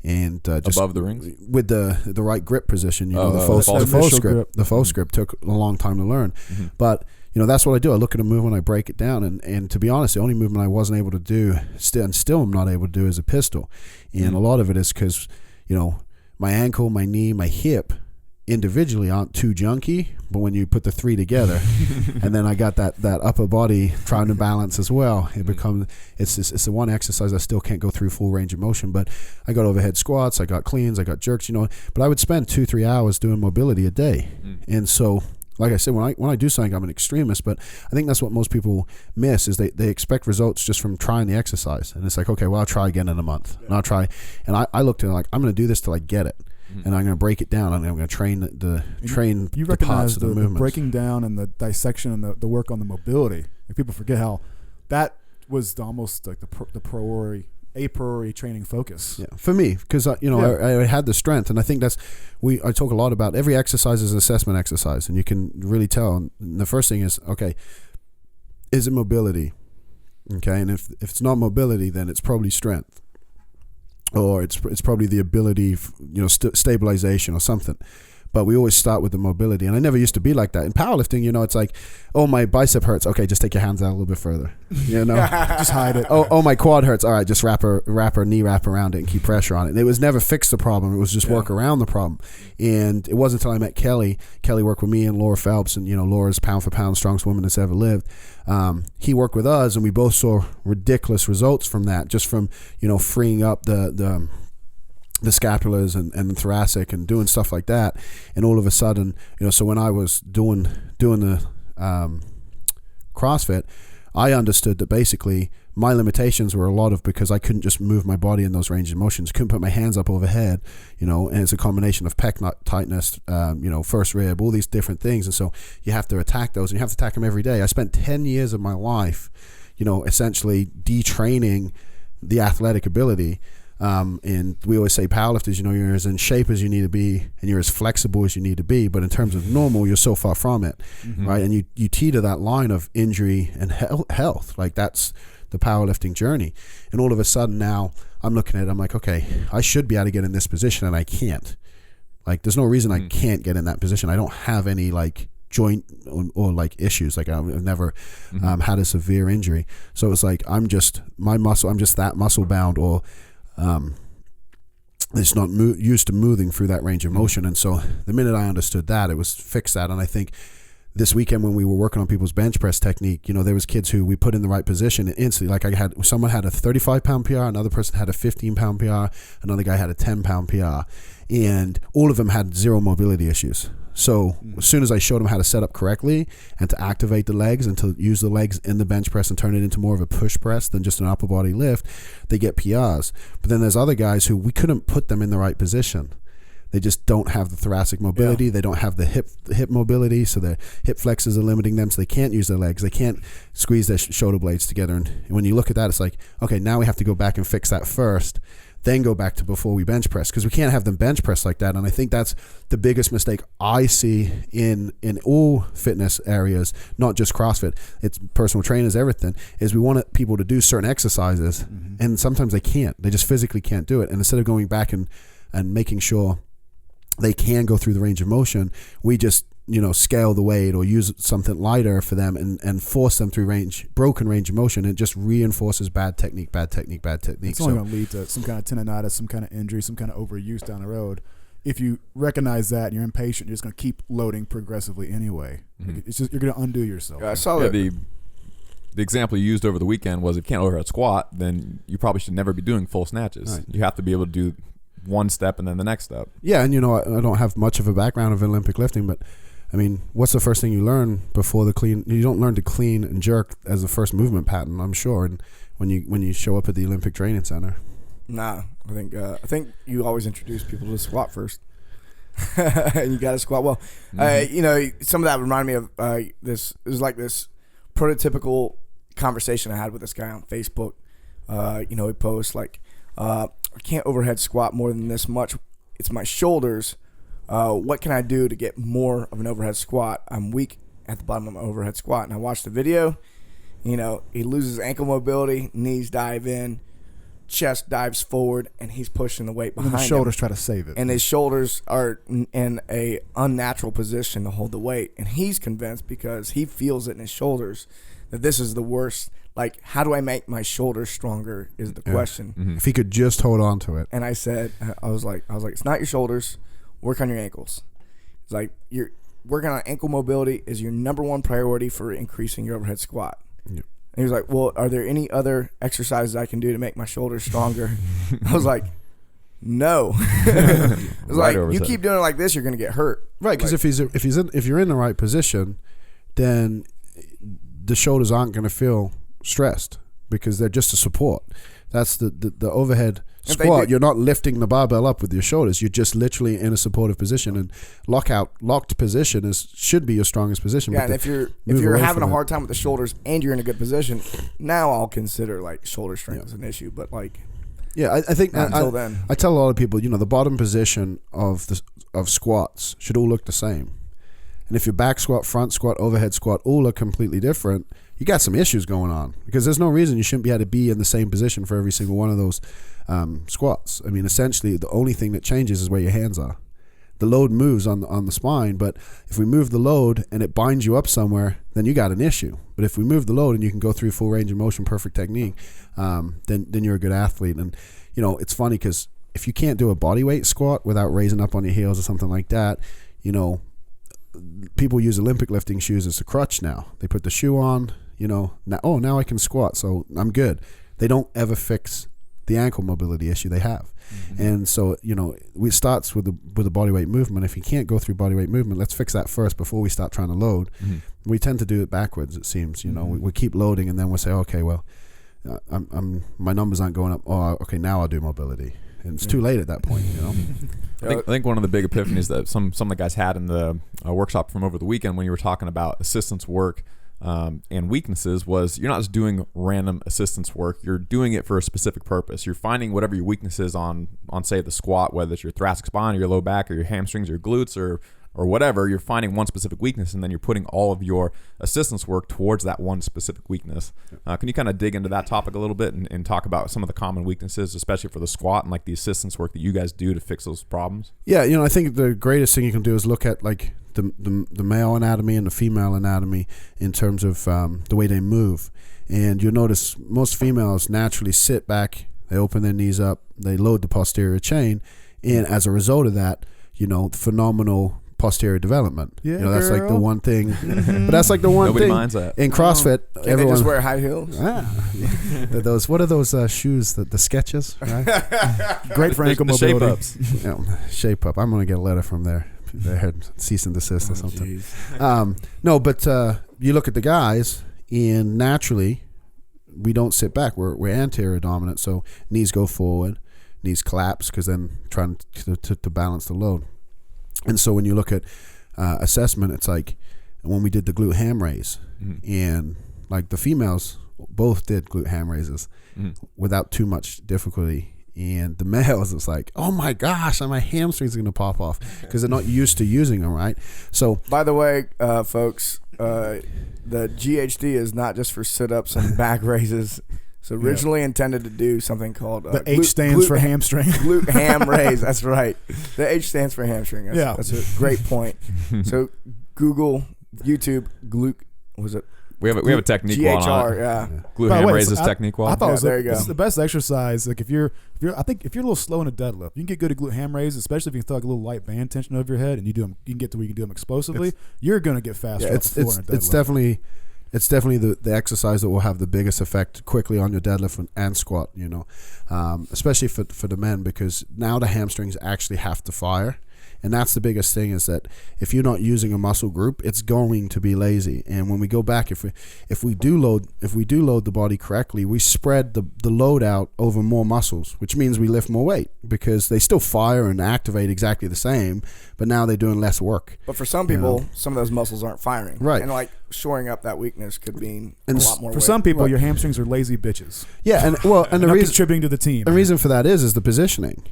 and just above the rings with the right grip position. The faux grip took a long time to learn, but that's what I do. I look at a movement, I break it down, and to be honest, the only movement I wasn't able to do, still I'm not able to do, is a pistol, and a lot of it is because my ankle, my knee, my hip individually aren't too junky, but when you put the three together, and then I got that upper body trying to balance as well, it becomes it's the one exercise I still can't go through full range of motion. But I got overhead squats, I got cleans, I got jerks, but I would spend 2-3 hours doing mobility a day. And so, like I said, when I do something, I'm an extremist, but I think that's what most people miss is they expect results just from trying the exercise. And it's like, okay, well, I'll try again in a month. And I'll try. And I looked at it like, I'm going to do this till I get it. And I'm going to break it down, and I'm going to train You the recognize parts of the movements. breaking down and the dissection and the work on the mobility. Like, people forget how that was almost like the priori training focus. Yeah, for me, because I had the strength, and I think I talk a lot about every exercise is an assessment exercise, and you can really tell. And the first thing is, okay, is it mobility? Okay, and if it's not mobility, then it's probably strength, or it's probably the ability, stabilization or something. But we always start with the mobility, and I never used to be like that. In powerlifting, it's like, oh, my bicep hurts. Okay, just take your hands out a little bit further. Just hide it. Oh, my quad hurts. All right, just wrap a knee wrap around it and keep pressure on it. And it was never fix the problem. It was just work around the problem. And it wasn't until I met Kelly. Kelly worked with me and Laura Phelps, and Laura's pound for pound strongest woman that's ever lived. He worked with us, and we both saw ridiculous results from that, just from freeing up the scapulars and the thoracic and doing stuff like that. And all of a sudden, so when I was doing the CrossFit, I understood that basically my limitations were a lot of because I couldn't just move my body in those ranges of motions, couldn't put my hands up overhead, and it's a combination of pec tightness, first rib, all these different things. And so you have to attack those, and you have to attack them every day. I spent 10 years of my life, essentially detraining the athletic ability. And we always say powerlifters, you're as in shape as you need to be, and you're as flexible as you need to be. But in terms of normal, you're so far from it, right? And you teeter that line of injury and health. Like, that's the powerlifting journey. And all of a sudden now I'm looking at it, I'm like, okay, I should be able to get in this position, and I can't. Like, there's no reason I can't get in that position. I don't have any like joint or like issues. Like, I've never had a severe injury. So it's like, I'm just that muscle bound, or it's not used to moving through that range of motion. And so the minute I understood that, it was fix that. And I think this weekend when we were working on people's bench press technique, there was kids who we put in the right position and instantly, like someone had a 35-pound PR, another person had a 15-pound PR, another guy had a 10-pound PR, and all of them had zero mobility issues. So as soon as I showed them how to set up correctly and to activate the legs and to use the legs in the bench press and turn it into more of a push press than just an upper body lift, they get PRs. But then there's other guys who we couldn't put them in the right position. They just don't have the thoracic mobility. They don't have the hip mobility, so their hip flexors are limiting them, so they can't use their legs. They can't squeeze their shoulder blades together. And when you look at that, it's like, okay, now we have to go back and fix that first, then go back to before we bench press, because we can't have them bench press like that. And I think that's the biggest mistake I see in all fitness areas, not just CrossFit. It's personal trainers, everything, is we want people to do certain exercises, and sometimes they can't. They just physically can't do it. And instead of going back and making sure they can go through the range of motion, we just scale the weight or use something lighter for them and force them through broken range of motion. It just reinforces bad technique. It's only going to lead to some kind of tendonitis, some kind of injury, some kind of overuse down the road. If you recognize that and you're impatient, you're just going to keep loading progressively anyway. It's just, you're going to undo yourself. I saw that. The example you used over the weekend was, if you can't overhead squat, then you probably should never be doing full snatches. Right. You have to be able to do one step and then the next step. Yeah, and I don't have much of a background of Olympic lifting, but I mean, what's the first thing you learn before the clean? You don't learn to clean and jerk as the first movement pattern, I'm sure. And when you show up at the Olympic Training Center, I think you always introduce people to the squat first, and you got to squat well. Some of that reminded me of this. It was like this prototypical conversation I had with this guy on Facebook. He posts like, I can't overhead squat more than this much. It's my shoulders. What can I do to get more of an overhead squat? I'm weak at the bottom of my overhead squat. And I watched the video. He loses ankle mobility, knees dive in, chest dives forward, and he's pushing the weight behind And the shoulders him. try to save it. And his shoulders are in a unnatural position to hold the weight. And he's convinced, because he feels it in his shoulders, that this is the worst. Like, how do I make my shoulders stronger is the question. Mm-hmm. If he could just hold on to it. And I said, I was like, it's not your shoulders. Work on your ankles. It's like, you're working on ankle mobility is your number one priority for increasing your overhead squat. Yep. And he was like, well, are there any other exercises I can do to make my shoulders stronger? I was like, no. I was Right like, you oversight. keep doing it like this, you're going to get hurt. Right, because if you're in the right position, then the shoulders aren't going to feel stressed because they're just a support. That's the overhead If they squat. do- You're not lifting the barbell up with your shoulders. You're just literally in a supportive position, and locked position should be your strongest position. Yeah, but and if you're move away having from a it. hard time with the shoulders and you're in a good position, now I'll consider like shoulder strength as an issue. But like, Yeah, I think not until then. I tell a lot of people, the bottom position of squats should all look the same. And if your back squat, front squat, overhead squat all look completely different, you got some issues going on, because there's no reason you shouldn't be able to be in the same position for every single one of those squats. I mean, essentially, the only thing that changes is where your hands are. The load moves on the spine, but if we move the load and it binds you up somewhere, then you got an issue. But if we move the load and you can go through full range of motion, perfect technique, then you're a good athlete. And it's funny because if you can't do a body weight squat without raising up on your heels or something like that, people use Olympic lifting shoes as a crutch now. They put the shoe on, now I can squat, so I'm good. They don't ever fix the ankle mobility issue they have. Mm-hmm. And so, it starts with the body weight movement. If you can't go through body weight movement, let's fix that first before we start trying to load. Mm-hmm. We tend to do it backwards, it seems. We keep loading, and then we'll say, okay, well, my numbers aren't going up. Oh, okay, now I'll do mobility. And it's too late at that point, I think one of the big epiphanies that some of the guys had in the workshop from over the weekend when you were talking about assistance work and weaknesses was you're not just doing random assistance work. You're doing it for a specific purpose. You're finding whatever your weakness is on say the squat, whether it's your thoracic spine or your low back or your hamstrings or your glutes or whatever. You're finding one specific weakness, and then you're putting all of your assistance work towards that one specific weakness. Can you kind of dig into that topic a little bit and talk about some of the common weaknesses, especially for the squat and like the assistance work that you guys do to fix those problems? Yeah, I think the greatest thing you can do is look at like the male anatomy and the female anatomy in terms of the way they move. And you'll notice most females naturally sit back, they open their knees up, they load the posterior chain, and as a result of that, phenomenal posterior development. Yeah, that's like the girl. one thing. But that's like the one Nobody thing minds that. in CrossFit. Can they just wear high heels? What are those shoes? The Skechers, right? Great for ankle The mobility. shape ups. Shape up. I'm gonna get a letter from there. They had cease and desist or something. No, but you look at the guys, and naturally, we don't sit back. We're anterior dominant, so knees go forward, knees collapse, because then trying to balance the load. And so when you look at assessment, it's like when we did the glute ham raise, and like the females both did glute ham raises without too much difficulty. And the males, it's like, oh my gosh, my hamstrings are going to pop off because they're not used to using them, right? So, By the way, folks, the GHD is not just for sit-ups and back raises. It's originally intended to do something called The H stands for hamstring. Glute ham raise. That's right. The H stands for hamstring. That's a great point. So Google, YouTube, glute. Was it? We have a technique wall on GHR. it. Yeah. Glute By the ham way, raises I technique wall. thought it was there you go. It's the best exercise. Like if you're a little slow in a deadlift, you can get good at glute ham raises, especially if you can throw like a little light band tension over your head and you can get to where you can do them explosively. You're gonna get faster. yeah, off the floor in a it's deadlift. definitely the exercise that will have the biggest effect quickly on your deadlift and squat, especially for the men, because now the hamstrings actually have to fire. And that's the biggest thing, is that if you're not using a muscle group, it's going to be lazy. And when we go back, if we do load the body correctly, we spread the load out over more muscles, which means we lift more weight, because they still fire and activate exactly the same, but now they're doing less work. But for some people, some of those muscles aren't firing. Right. And like shoring up that weakness could mean And a lot more For weight. some people, your hamstrings are lazy bitches. Yeah, and the They're not reason contributing to the team. the reason for that is the positioning.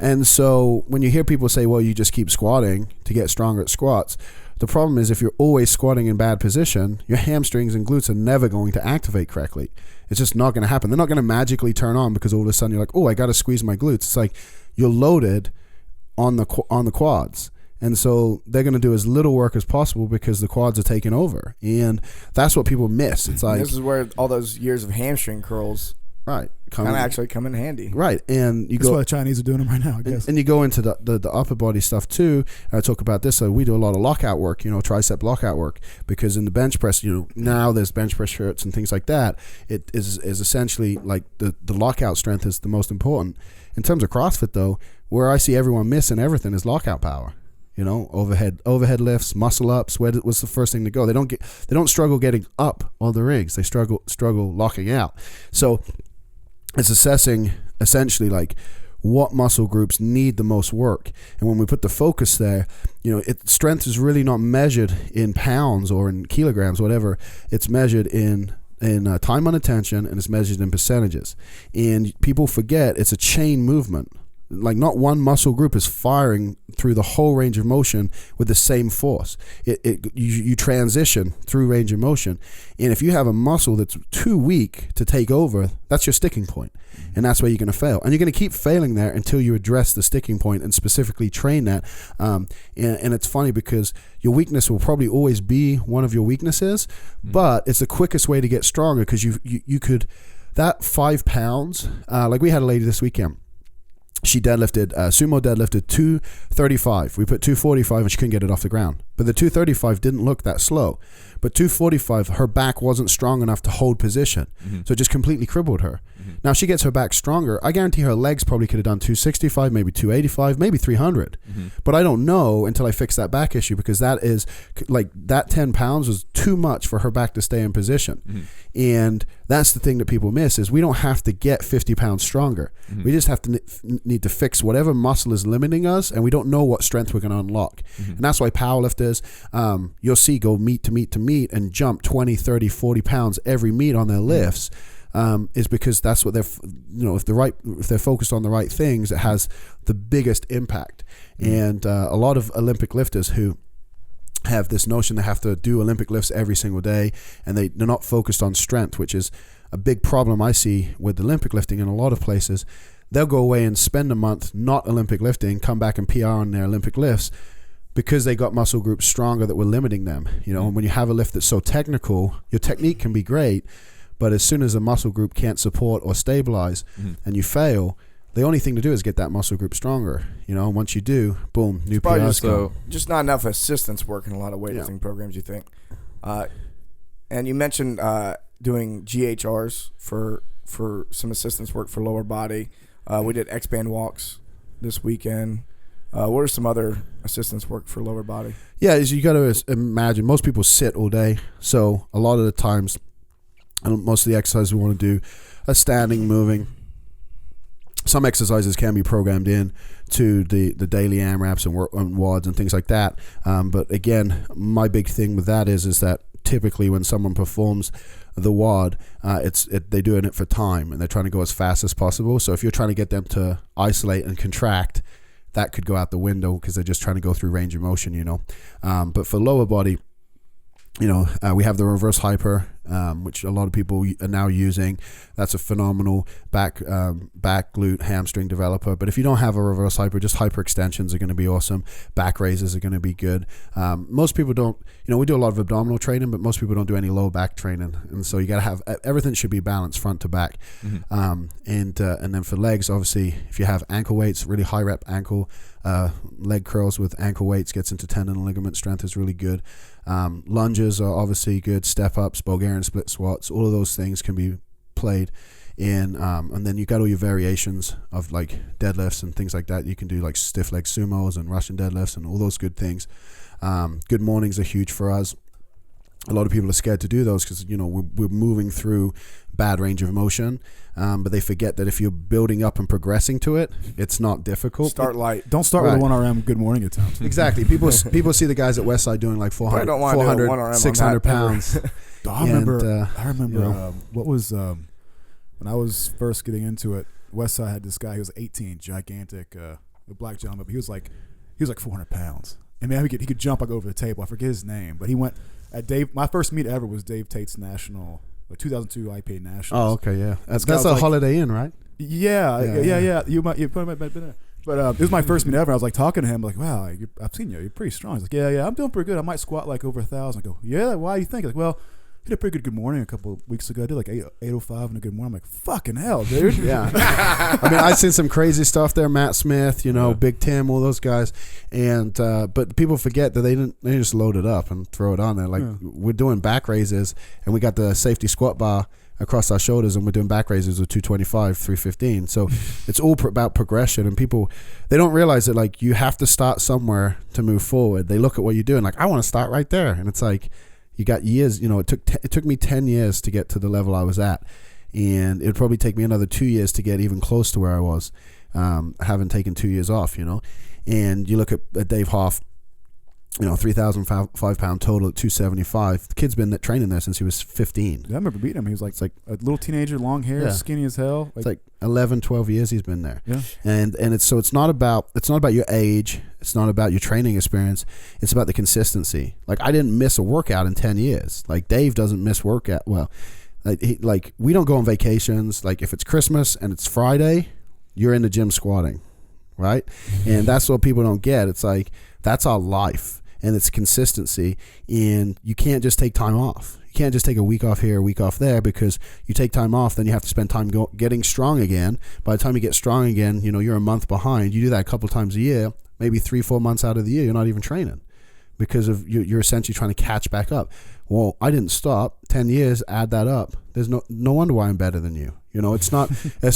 And so when you hear people say, well, you just just keep squatting to get stronger at squats. The problem is if you're always squatting in bad position, your hamstrings and glutes are never going to activate correctly. It's just not going to happen. They're not going to magically turn on because all of a sudden you're like, oh, I got to squeeze my glutes. It's like you're loaded on the quads. And so they're going to do as little work as possible because the quads are taking over. And that's what people miss. It's like, this is where all those years of hamstring curls right, kind of actually come in handy. Right. And That's why the Chinese are doing them right now, I guess. And you go into the upper body stuff too. I talk about this. So we do a lot of lockout work, tricep lockout work, because in the bench press, now there's bench press shirts and things like that. It is essentially like the lockout strength is the most important. In terms of CrossFit though, where I see everyone missing everything is lockout power. Overhead lifts, muscle ups. Where was the first thing to go? They don't struggle getting up on the rigs. They struggle locking out. So it's assessing essentially like what muscle groups need the most work. And when we put the focus there, strength is really not measured in pounds or in kilograms, whatever. It's measured in time on attention, and it's measured in percentages. And people forget it's a chain movement. Like not one muscle group is firing through the whole range of motion with the same force. You transition through range of motion, and if you have a muscle that's too weak to take over, that's your sticking point, and that's where you're going to fail. And you're going to keep failing there until you address the sticking point and specifically train that. And it's funny because your weakness will probably always be one of your weaknesses, but it's the quickest way to get stronger because you could that 5 pounds. Like we had a lady this weekend. She deadlifted, sumo deadlifted 235. We put 245 and she couldn't get it off the ground. But the 235 didn't look that slow. But 245, her back wasn't strong enough to hold position. So it just completely crippled her. Now she gets her back stronger. I guarantee her legs probably could have done 265, maybe 285, maybe 300. But I don't know until I fix that back issue, because that is like that 10 pounds was too much for her back to stay in position. And that's the thing that people miss is we don't have to get 50 pounds stronger. We just have to need to fix whatever muscle is limiting us, and we don't know what strength we're going to unlock. And that's why powerlifters, you'll see go meet to meet to meet and jump 20, 30, 40 pounds every meet on their lifts. Is because that's what they're, if they're focused on the right things, it has the biggest impact. And a lot of Olympic lifters who have this notion they have to do Olympic lifts every single day, and they're not focused on strength, which is a big problem I see with Olympic lifting in a lot of places. They'll go away and spend a month not Olympic lifting, come back and PR on their Olympic lifts because they got muscle groups stronger that were limiting them. And when you have a lift that's so technical, your technique can be great, but as soon as a muscle group can't support or stabilize and you fail, the only thing to do is get that muscle group stronger. And once you do, boom, new PRs go. Just not enough assistance work in a lot of weightlifting programs, you think. And you mentioned doing GHRs for some assistance work for lower body. We did X-band walks this weekend. What are some other assistance work for lower body? Yeah, you got to imagine most people sit all day. So a lot of the times, and most of the exercises we want to do are standing, moving. Some exercises can be programmed in to the daily AMRAPs and WODs and things like that. But again, my big thing with that is that typically when someone performs the WOD, they're doing it for time and they're trying to go as fast as possible. So if you're trying to get them to isolate and contract, that could go out the window because they're just trying to go through range of motion, But for lower body, we have the reverse hyper, which a lot of people are now using. That's a phenomenal back glute hamstring developer. But if you don't have a reverse hyper, just hyper extensions are going to be awesome. Back raises are going to be good. Most people don't, we do a lot of abdominal training, but most people don't do any low back training. And so you got to have, everything should be balanced front to back. And then for legs, obviously, if you have ankle weights, really high rep ankle, leg curls with ankle weights gets into tendon and ligament strength is really good. Lunges are obviously good. Step ups, Bulgarian split squats, all of those things can be played in. And then you got all your variations of like deadlifts and things like that. You can do like stiff leg sumos and Russian deadlifts and all those good things. Good mornings are huge for us. A lot of people are scared to do those because we're moving through bad range of motion, but they forget that if you're building up and progressing to it, it's not difficult. Start light. Don't start with a 1RM good morning attempt. Exactly. People see the guys at Westside doing like 400 600 pounds. I remember what was when I was first getting into it. Westside had this guy. He was 18, gigantic, a black gentleman. But he was like He was like 400 pounds. And man, he could jump like over the table. I forget his name, but he went at Dave. My first meet ever was Dave Tate's national, 2002 IPA nationals. Oh, okay, yeah. That's a Holiday Inn, right? Yeah. You probably might have been there. But it was my first meet ever. I was like talking to him, like, wow, I've seen you. You're pretty strong. He's like, yeah, I'm doing pretty good. I might squat like over 1,000. I go, yeah, why do you think? Like, well, he did a pretty good morning a couple of weeks ago. I did like 805 in a good morning. I'm like, fucking hell, dude. Yeah. I mean, I've seen some crazy stuff there. Matt Smith, Big Tim, all those guys. And but people forget that they didn't just load it up and throw it on there. Like we're doing back raises, and we got the safety squat bar across our shoulders, and we're doing back raises with 225, 315. So it's all about progression, and people, they don't realize that like you have to start somewhere to move forward. They look at what you're doing like, I want to start right there, and it's like you got years. It took me 10 years to get to the level I was at, and it would probably take me another 2 years to get even close to where I was, having taken 2 years off. And you look at Dave Hoff, 3,005 pound total at 275. The kid's been training there since he was 15. Yeah, I remember beating him. He was like a little teenager, long hair, skinny as hell. It's like 11, 12 years he's been there. Yeah. And it's not about your age. It's not about your training experience. It's about the consistency. Like I didn't miss a workout in 10 years. Like Dave doesn't miss workout. Well, like we don't go on vacations. Like if it's Christmas and it's Friday, you're in the gym squatting, right? And that's what people don't get. It's like that's our life. And it's consistency, and you can't just take time off. You can't just take a week off here, a week off there, because you take time off, then you have to spend time getting strong again. By the time you get strong again, you're a month behind. You do that a couple times a year, maybe 3-4 months out of the year, you're not even training because of you're essentially trying to catch back up. Well, I didn't stop. 10 years, add that up. There's no wonder why I'm better than you. It's not.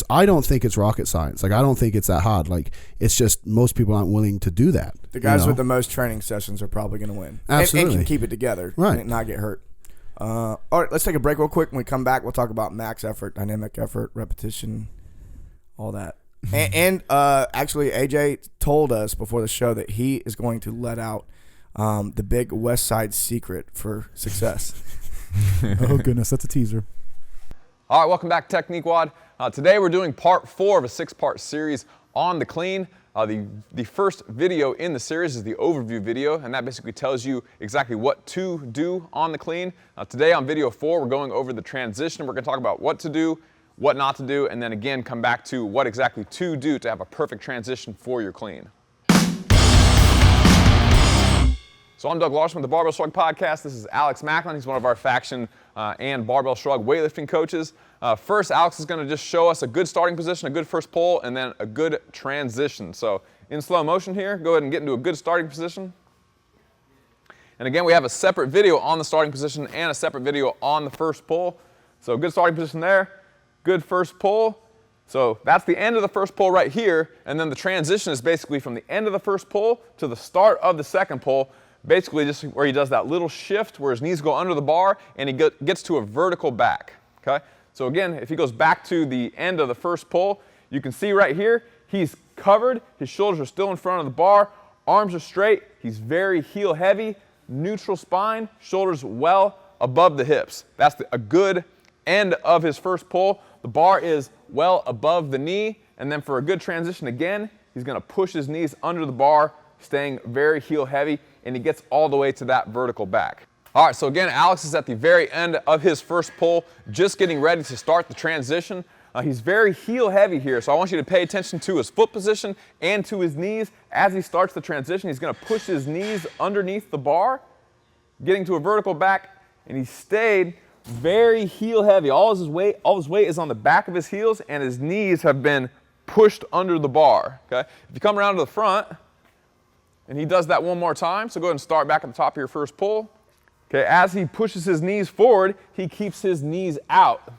I don't think it's rocket science. Like I don't think it's that hard. Like it's just most people aren't willing to do that. The guys with the most training sessions are probably going to win. Absolutely, and can keep it together, right, and not get hurt. All right, let's take a break real quick. When we come back, we'll talk about max effort, dynamic effort, repetition, all that. And actually, AJ told us before the show that he is going to let out the big Westside secret for success. Oh goodness, that's a teaser. All right, welcome back to Technique Wad. Today we're doing part 4 of a 6-part series on the clean. The first video in the series is the overview video, and that basically tells you exactly what to do on the clean. Today on video 4, we're going over the transition. We're going to talk about what to do, what not to do, and then again come back to what exactly to do to have a perfect transition for your clean. So I'm Doug Larson with the Barbell Shrug Podcast. This is Alex Macklin. He's one of our faction and Barbell Shrug weightlifting coaches. First, Alex is going to just show us a good starting position, a good first pull, and then a good transition. So in slow motion here, go ahead and get into a good starting position. And again, we have a separate video on the starting position and a separate video on the first pull. So good starting position there, good first pull. So that's the end of the first pull right here, and then the transition is basically from the end of the first pull to the start of the second pull. Basically just where he does that little shift where his knees go under the bar and he gets to a vertical back, okay? So again, if he goes back to the end of the first pull, you can see right here, he's covered, his shoulders are still in front of the bar, arms are straight, he's very heel heavy, neutral spine, shoulders well above the hips. That's a good end of his first pull. The bar is well above the knee, and then for a good transition again, he's gonna push his knees under the bar, staying very heel heavy, and he gets all the way to that vertical back. All right, so again, Alex is at the very end of his first pull, just getting ready to start the transition. He's very heel heavy here, so I want you to pay attention to his foot position and to his knees. As he starts the transition, he's gonna push his knees underneath the bar, getting to a vertical back, and he stayed very heel heavy. All his weight is on the back of his heels, and his knees have been pushed under the bar, okay? If you come around to the front, and he does that one more time, so go ahead and start back at the top of your first pull. Okay, as he pushes his knees forward, he keeps his knees out.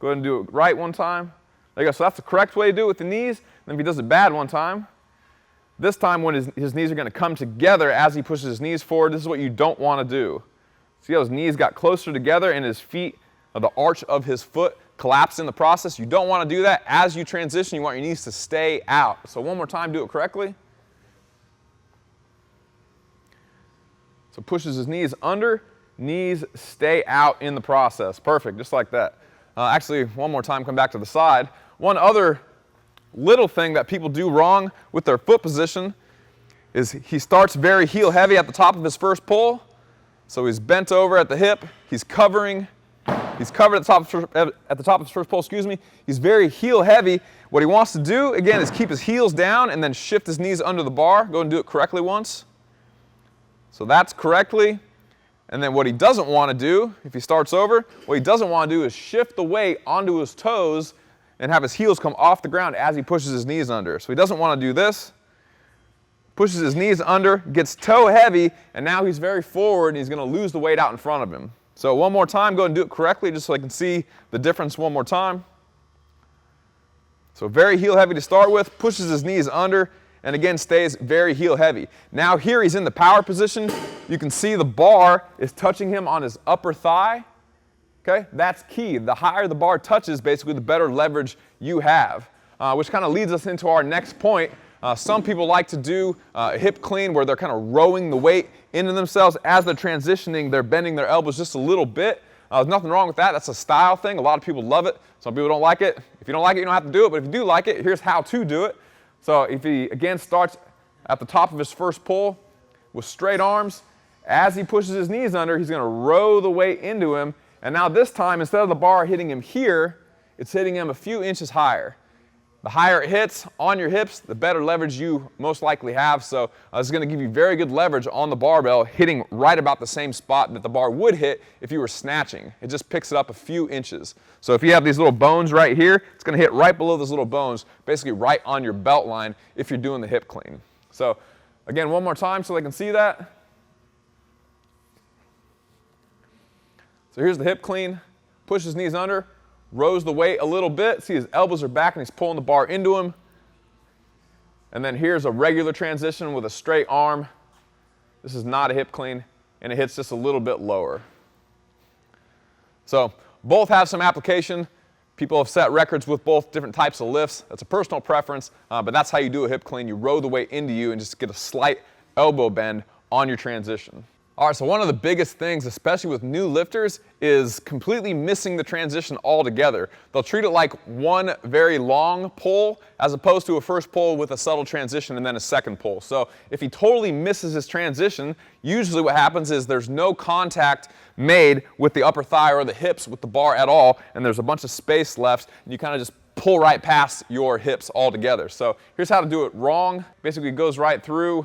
Go ahead and do it right one time. There you go, so that's the correct way to do it with the knees. And if he does it bad one time, this time when his knees are gonna come together as he pushes his knees forward, this is what you don't wanna do. See how his knees got closer together and his feet, the arch of his foot collapsed in the process? You don't wanna do that. As you transition, you want your knees to stay out. So one more time, do it correctly. So pushes his knees under, knees stay out in the process. Perfect, just like that. Actually, one more time, come back to the side. One other little thing that people do wrong with their foot position is he starts very heel heavy at the top of his first pull. So he's bent over at the hip. He's covered at the top of his first pull, excuse me. He's very heel heavy. What he wants to do, again, is keep his heels down and then shift his knees under the bar. Go and do it correctly once. So that's correctly. And then what he doesn't want to do, if he starts over, what he doesn't want to do is shift the weight onto his toes and have his heels come off the ground as he pushes his knees under. So he doesn't want to do this. Pushes his knees under, gets toe heavy, and now he's very forward and he's going to lose the weight out in front of him. So one more time, go and do it correctly just so I can see the difference one more time. So very heel heavy to start with, pushes his knees under, and again stays very heel heavy. Now here he's in the power position. You can see the bar is touching him on his upper thigh. Okay, that's key. The higher the bar touches, basically the better leverage you have, which kind of leads us into our next point. Some people like to do a hip clean where they're kind of rowing the weight into themselves. As they're transitioning, they're bending their elbows just a little bit. There's nothing wrong with that. That's a style thing. A lot of people love it. Some people don't like it. If you don't like it, you don't have to do it. But if you do like it, here's how to do it. So if he, again, starts at the top of his first pull with straight arms, as he pushes his knees under, he's going to row the weight into him. And now this time, instead of the bar hitting him here, it's hitting him a few inches higher. The higher it hits on your hips, the better leverage you most likely have. So this is going to give you very good leverage on the barbell, hitting right about the same spot that the bar would hit if you were snatching. It just picks it up a few inches. So if you have these little bones right here, it's going to hit right below those little bones, basically right on your belt line if you're doing the hip clean. So again, one more time so they can see that. So here's the hip clean. Push his knees under. Rows the weight a little bit. See, his elbows are back and he's pulling the bar into him. And then here's a regular transition with a straight arm. This is not a hip clean, and it hits just a little bit lower. So both have some application. People have set records with both different types of lifts. That's a personal preference, but that's how you do a hip clean. You row the weight into you and just get a slight elbow bend on your transition. All right, so one of the biggest things, especially with new lifters, is completely missing the transition altogether. They'll treat it like one very long pull as opposed to a first pull with a subtle transition and then a second pull. So if he totally misses his transition, usually what happens is there's no contact made with the upper thigh or the hips with the bar at all, and there's a bunch of space left, and you kind of just pull right past your hips altogether. So here's how to do it wrong. Basically, it goes right through.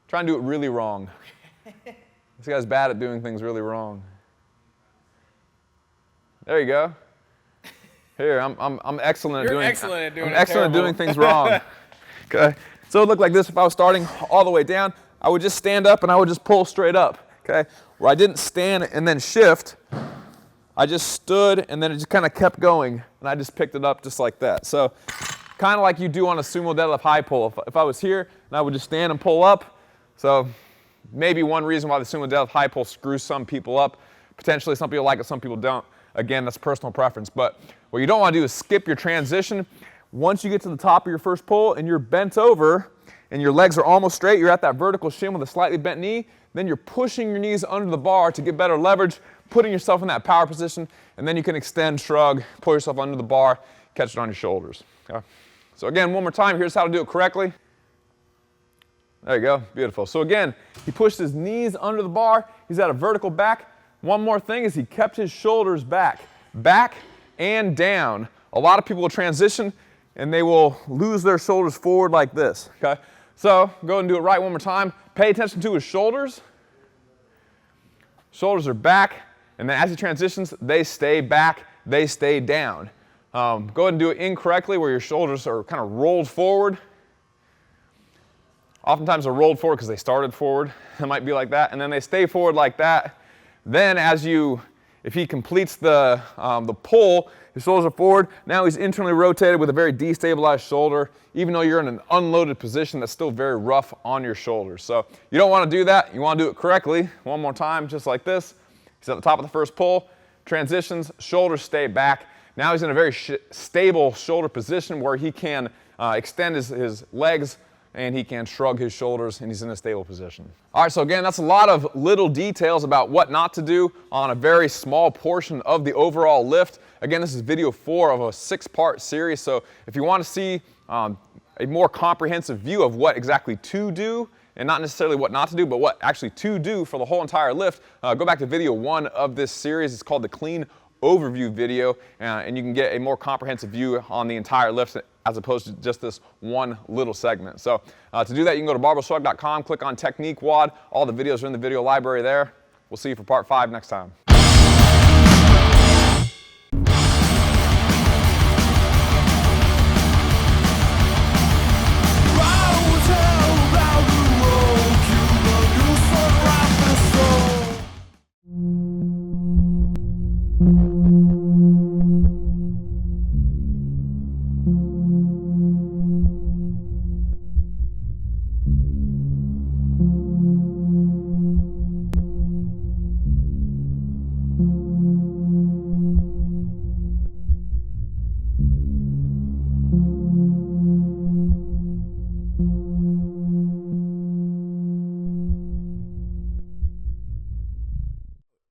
Try and do it really wrong. This guy's bad at doing things really wrong. There you go. Here, I'm excellent at doing. You're excellent at doing. I'm excellent at doing things wrong. Okay. So it would look like this if I was starting all the way down. I would just stand up and I would just pull straight up. Okay. Where I didn't stand and then shift. I just stood and then it just kind of kept going and I just picked it up just like that. So kind of like you do on a sumo deadlift high pull. If I was here and I would just stand and pull up. So maybe one reason why the sumo deadlift high pull screws some people up. Potentially some people like it, some people don't. Again, that's personal preference. But what you don't want to do is skip your transition. Once you get to the top of your first pull and you're bent over and your legs are almost straight, you're at that vertical shin with a slightly bent knee, then you're pushing your knees under the bar to get better leverage, putting yourself in that power position, and then you can extend, shrug, pull yourself under the bar, catch it on your shoulders. Okay? So again, one more time, here's how to do it correctly. There you go, beautiful. So again, he pushed his knees under the bar, he's at a vertical back. One more thing is he kept his shoulders back and down. A lot of people will transition and they will lose their shoulders forward like this, okay? So go and do it right one more time. Pay attention to his shoulders. Shoulders are back, and then as he transitions, they stay back, they stay down. Go ahead and do it incorrectly where your shoulders are kind of rolled forward. Oftentimes they're rolled forward because they started forward. It might be like that, and then they stay forward like that. Then if he completes the pull, his shoulders are forward. Now he's internally rotated with a very destabilized shoulder. Even though you're in an unloaded position, that's still very rough on your shoulders. So you don't want to do that. You want to do it correctly. One more time, just like this. He's at the top of the first pull. Transitions, shoulders stay back. Now he's in a very stable shoulder position where he can extend his legs and he can shrug his shoulders, and he's in a stable position. All right, so again, that's a lot of little details about what not to do on a very small portion of the overall lift. Again, this is video 4 of a 6-part series, so if you want to see a more comprehensive view of what exactly to do and not necessarily what not to do, but what actually to do for the whole entire lift, go back to video 1 of this series. It's called the Clean Overview video, and you can get a more comprehensive view on the entire lift as opposed to just this one little segment. So to do that, you can go to barbellshrug.com, click on Technique WOD. All the videos are in the video library there. We'll see you for part 5 next time.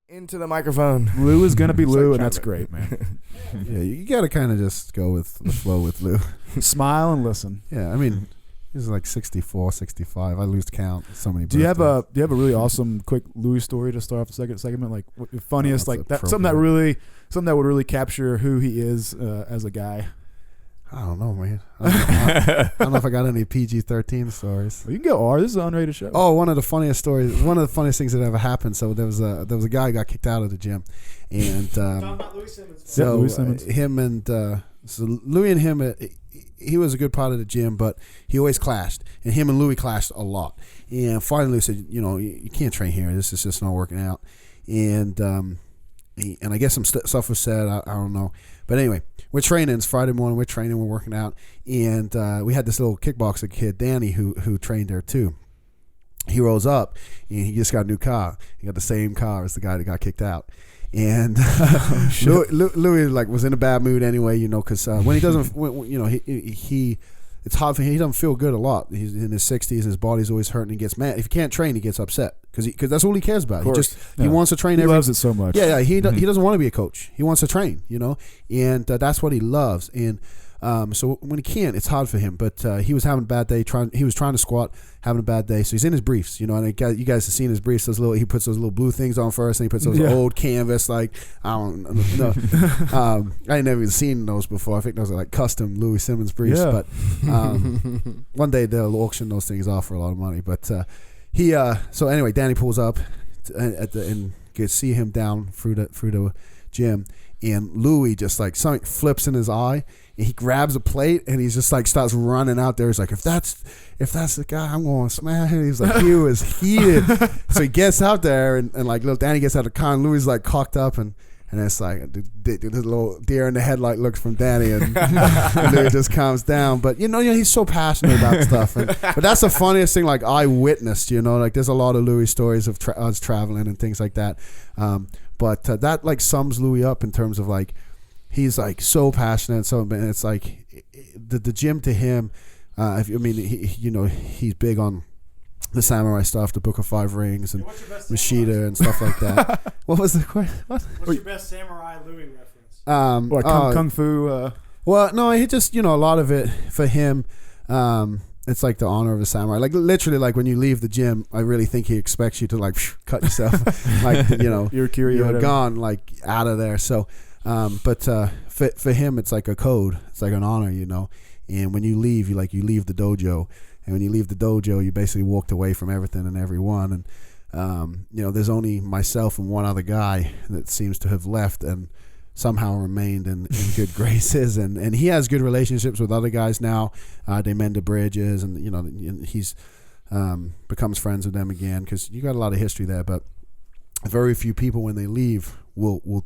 Into the microphone. Lou is gonna be Lou, and that's great, man. Yeah, you got to kind of just go with the flow with Lou. Smile and listen. Yeah, I mean, he's like 64, 65. I lose count. So many. Do you have birthdays. a really awesome quick Louis story to start off the second segment? Like what the funniest, That's like that, something that would really capture who he is as a guy. I don't know, man. I don't know if I got any PG-13 stories. Well, you can go R. This is an unrated show. Oh, one of the funniest stories. One of the funniest things that ever happened. So there was a guy who got kicked out of the gym, and Talking about Louie Simmons. so Louie Simmons. him and so Louie and him, he was a good part of the gym, but he always clashed, and him and Louie clashed a lot. And finally, Louie said, you can't train here. This is just not working out. And I guess some stuff was said. I don't know. But anyway, we're training. It's Friday morning. We're training. We're working out. And we had this little kickboxer kid, Danny, who trained there too. He rolls up, and he just got a new car. He got the same car as the guy that got kicked out. And Louis like was in a bad mood anyway, because when he doesn't, he it's hard for him. He doesn't feel good a lot. He's in his 60s. His body's always hurting. He gets mad. If he can't train, he gets upset because that's all he cares about. He wants to train. He loves it so much. Yeah. He doesn't want to be a coach. He wants to train. And that's what he loves. And so when he can't, it's hard for him. But he was having a bad day. He was trying to squat, having a bad day. So he's in his briefs, and you guys have seen his briefs. He puts those little blue things on first, and he puts those old canvas, like I don't know. I ain't never even seen those before. I think those are like custom Louie Simmons briefs. Yeah. But one day they'll auction those things off for a lot of money. But so anyway, Danny pulls up and could see him down through the gym, and Louie just like something flips in his eye. And he grabs a plate and he's just like starts running out there. He's like, if that's the guy, I'm going to smash him. He's like, he was heated. So he gets out there and like little Danny gets out of the car and Louis like cocked up and it's like the little deer in the headlight looks from Danny and Louis just calms down. But he's so passionate about stuff. But that's the funniest thing like I witnessed. Like there's a lot of Louis stories of us traveling and things like that. But that like sums Louis up in terms of like. He's like so passionate, and it's like the gym to him. He's big on the samurai stuff, the Book of Five Rings, and Machida and stuff like that. What was the question? What's your best samurai Louie reference? Kung Fu. Well, no, he just a lot of it for him. It's like the honor of a samurai. Like literally, like when you leave the gym, I really think he expects you to like cut yourself, like you're gone, like out of there. So. But for him, it's like a code. It's like an honor, And when you leave, you leave the dojo, and when you leave the dojo, you basically walked away from everything and everyone. And there's only myself and one other guy that seems to have left and somehow remained in good graces. And he has good relationships with other guys now. They mend the bridges, and he's becomes friends with them again because you got a lot of history there. But very few people when they leave will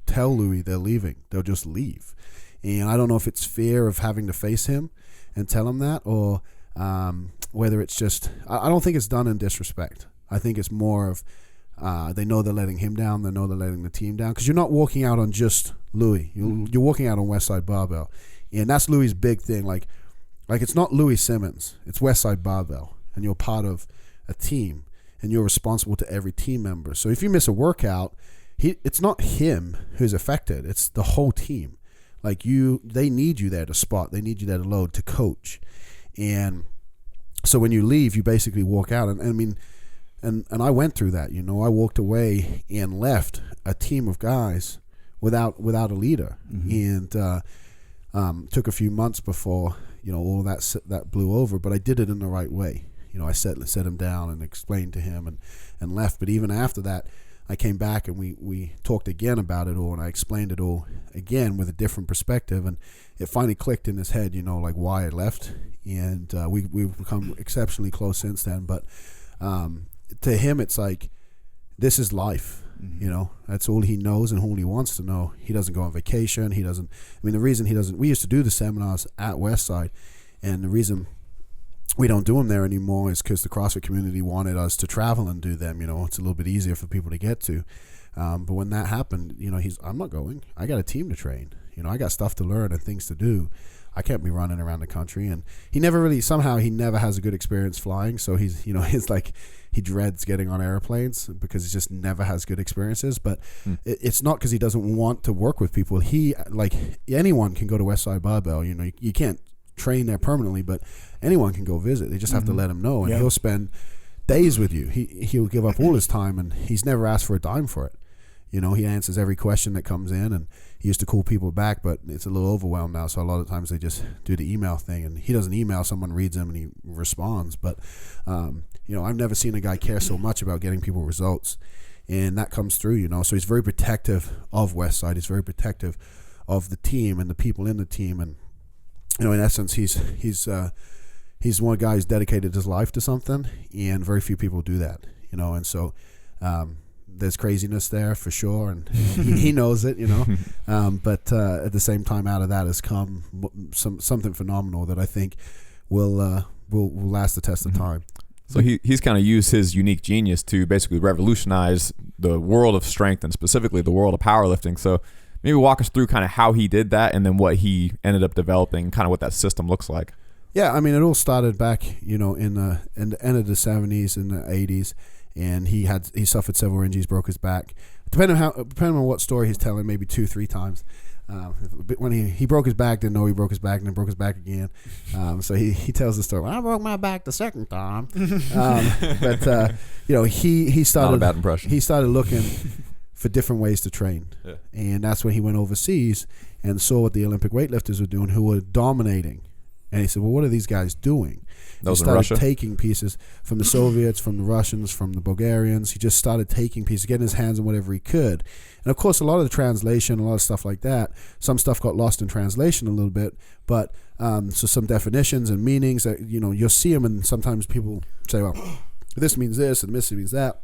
tell Louis they're leaving. They'll just leave. And I don't know if it's fear of having to face him and tell him that, or whether it's just, I don't think it's done in disrespect. I think it's more of they know they're letting him down, they know they're letting the team down, because you're not walking out on just Louis. You're walking out on Westside Barbell. And that's Louis' big thing. Like it's not Louie Simmons, it's Westside Barbell, and you're part of a team, and you're responsible to every team member. So if you miss a workout, it's not him who's affected, it's the whole team. Like they need you there to spot, they need you there to load, to coach. And So when you leave, you basically walk out. And I mean, and I went through that. I walked away and left a team of guys without a leader, and took a few months before all that blew over. But I did it in the right way. I set him down and explained to him and left. But even after that, I came back and we talked again about it all, and I explained it all again with a different perspective, and it finally clicked in his head, like why I left, and we've become exceptionally close since then. But to him, it's like, this is life. That's all he knows and all he wants to know. He doesn't go on vacation. The reason he doesn't, we used to do the seminars at Westside, and the reason we don't do them there anymore is because the CrossFit community wanted us to travel and do them. It's a little bit easier for people to get to. But when that happened, I'm not going. I got a team to train. I got stuff to learn and things to do. I can't be running around the country. And he never has a good experience flying. So he's, it's like he dreads getting on airplanes because he just never has good experiences. But it's not because he doesn't want to work with people. Anyone can go to Westside Barbell. You can't train there permanently, but anyone can go visit. They just have to let him know, and he'll spend days with you. He'll give up all his time, and he's never asked for a dime for it. He answers every question that comes in, and he used to call people back, but it's a little overwhelmed now, so a lot of times they just do the email thing, and he doesn't email, someone reads him and he responds. But I've never seen a guy care so much about getting people results, and that comes through. So he's very protective of Westside. He's very protective of the team and the people in the team, and in essence, he's one guy who's dedicated his life to something, and very few people do that, and so there's craziness there for sure, and he knows it, but at the same time, out of that has come something phenomenal that I think will last the test of time. So he's kind of used his unique genius to basically revolutionize the world of strength, and specifically the world of powerlifting. So maybe walk us through kind of how he did that, and then what he ended up developing, kind of what that system looks like. Yeah, it all started back, in the end of the 70s and the 80s, and he suffered several injuries, broke his back. Depending on what story he's telling, maybe 2-3 times. When he broke his back, didn't know he broke his back, and then broke his back again. So he tells the story. Well, I broke my back the second time. But he started. Not a bad impression. He started looking for different ways to train, and that's when he went overseas and saw what the Olympic weightlifters were doing, who were dominating. And he said, well, what are these guys doing? He started taking pieces from the Soviets, from the Russians, from the Bulgarians. He just started taking pieces, getting his hands on whatever he could. And of course, a lot of the translation, a lot of stuff like that, some stuff got lost in translation a little bit. But so some definitions and meanings that, you'll see them, and sometimes people say, well, this means this and this means that.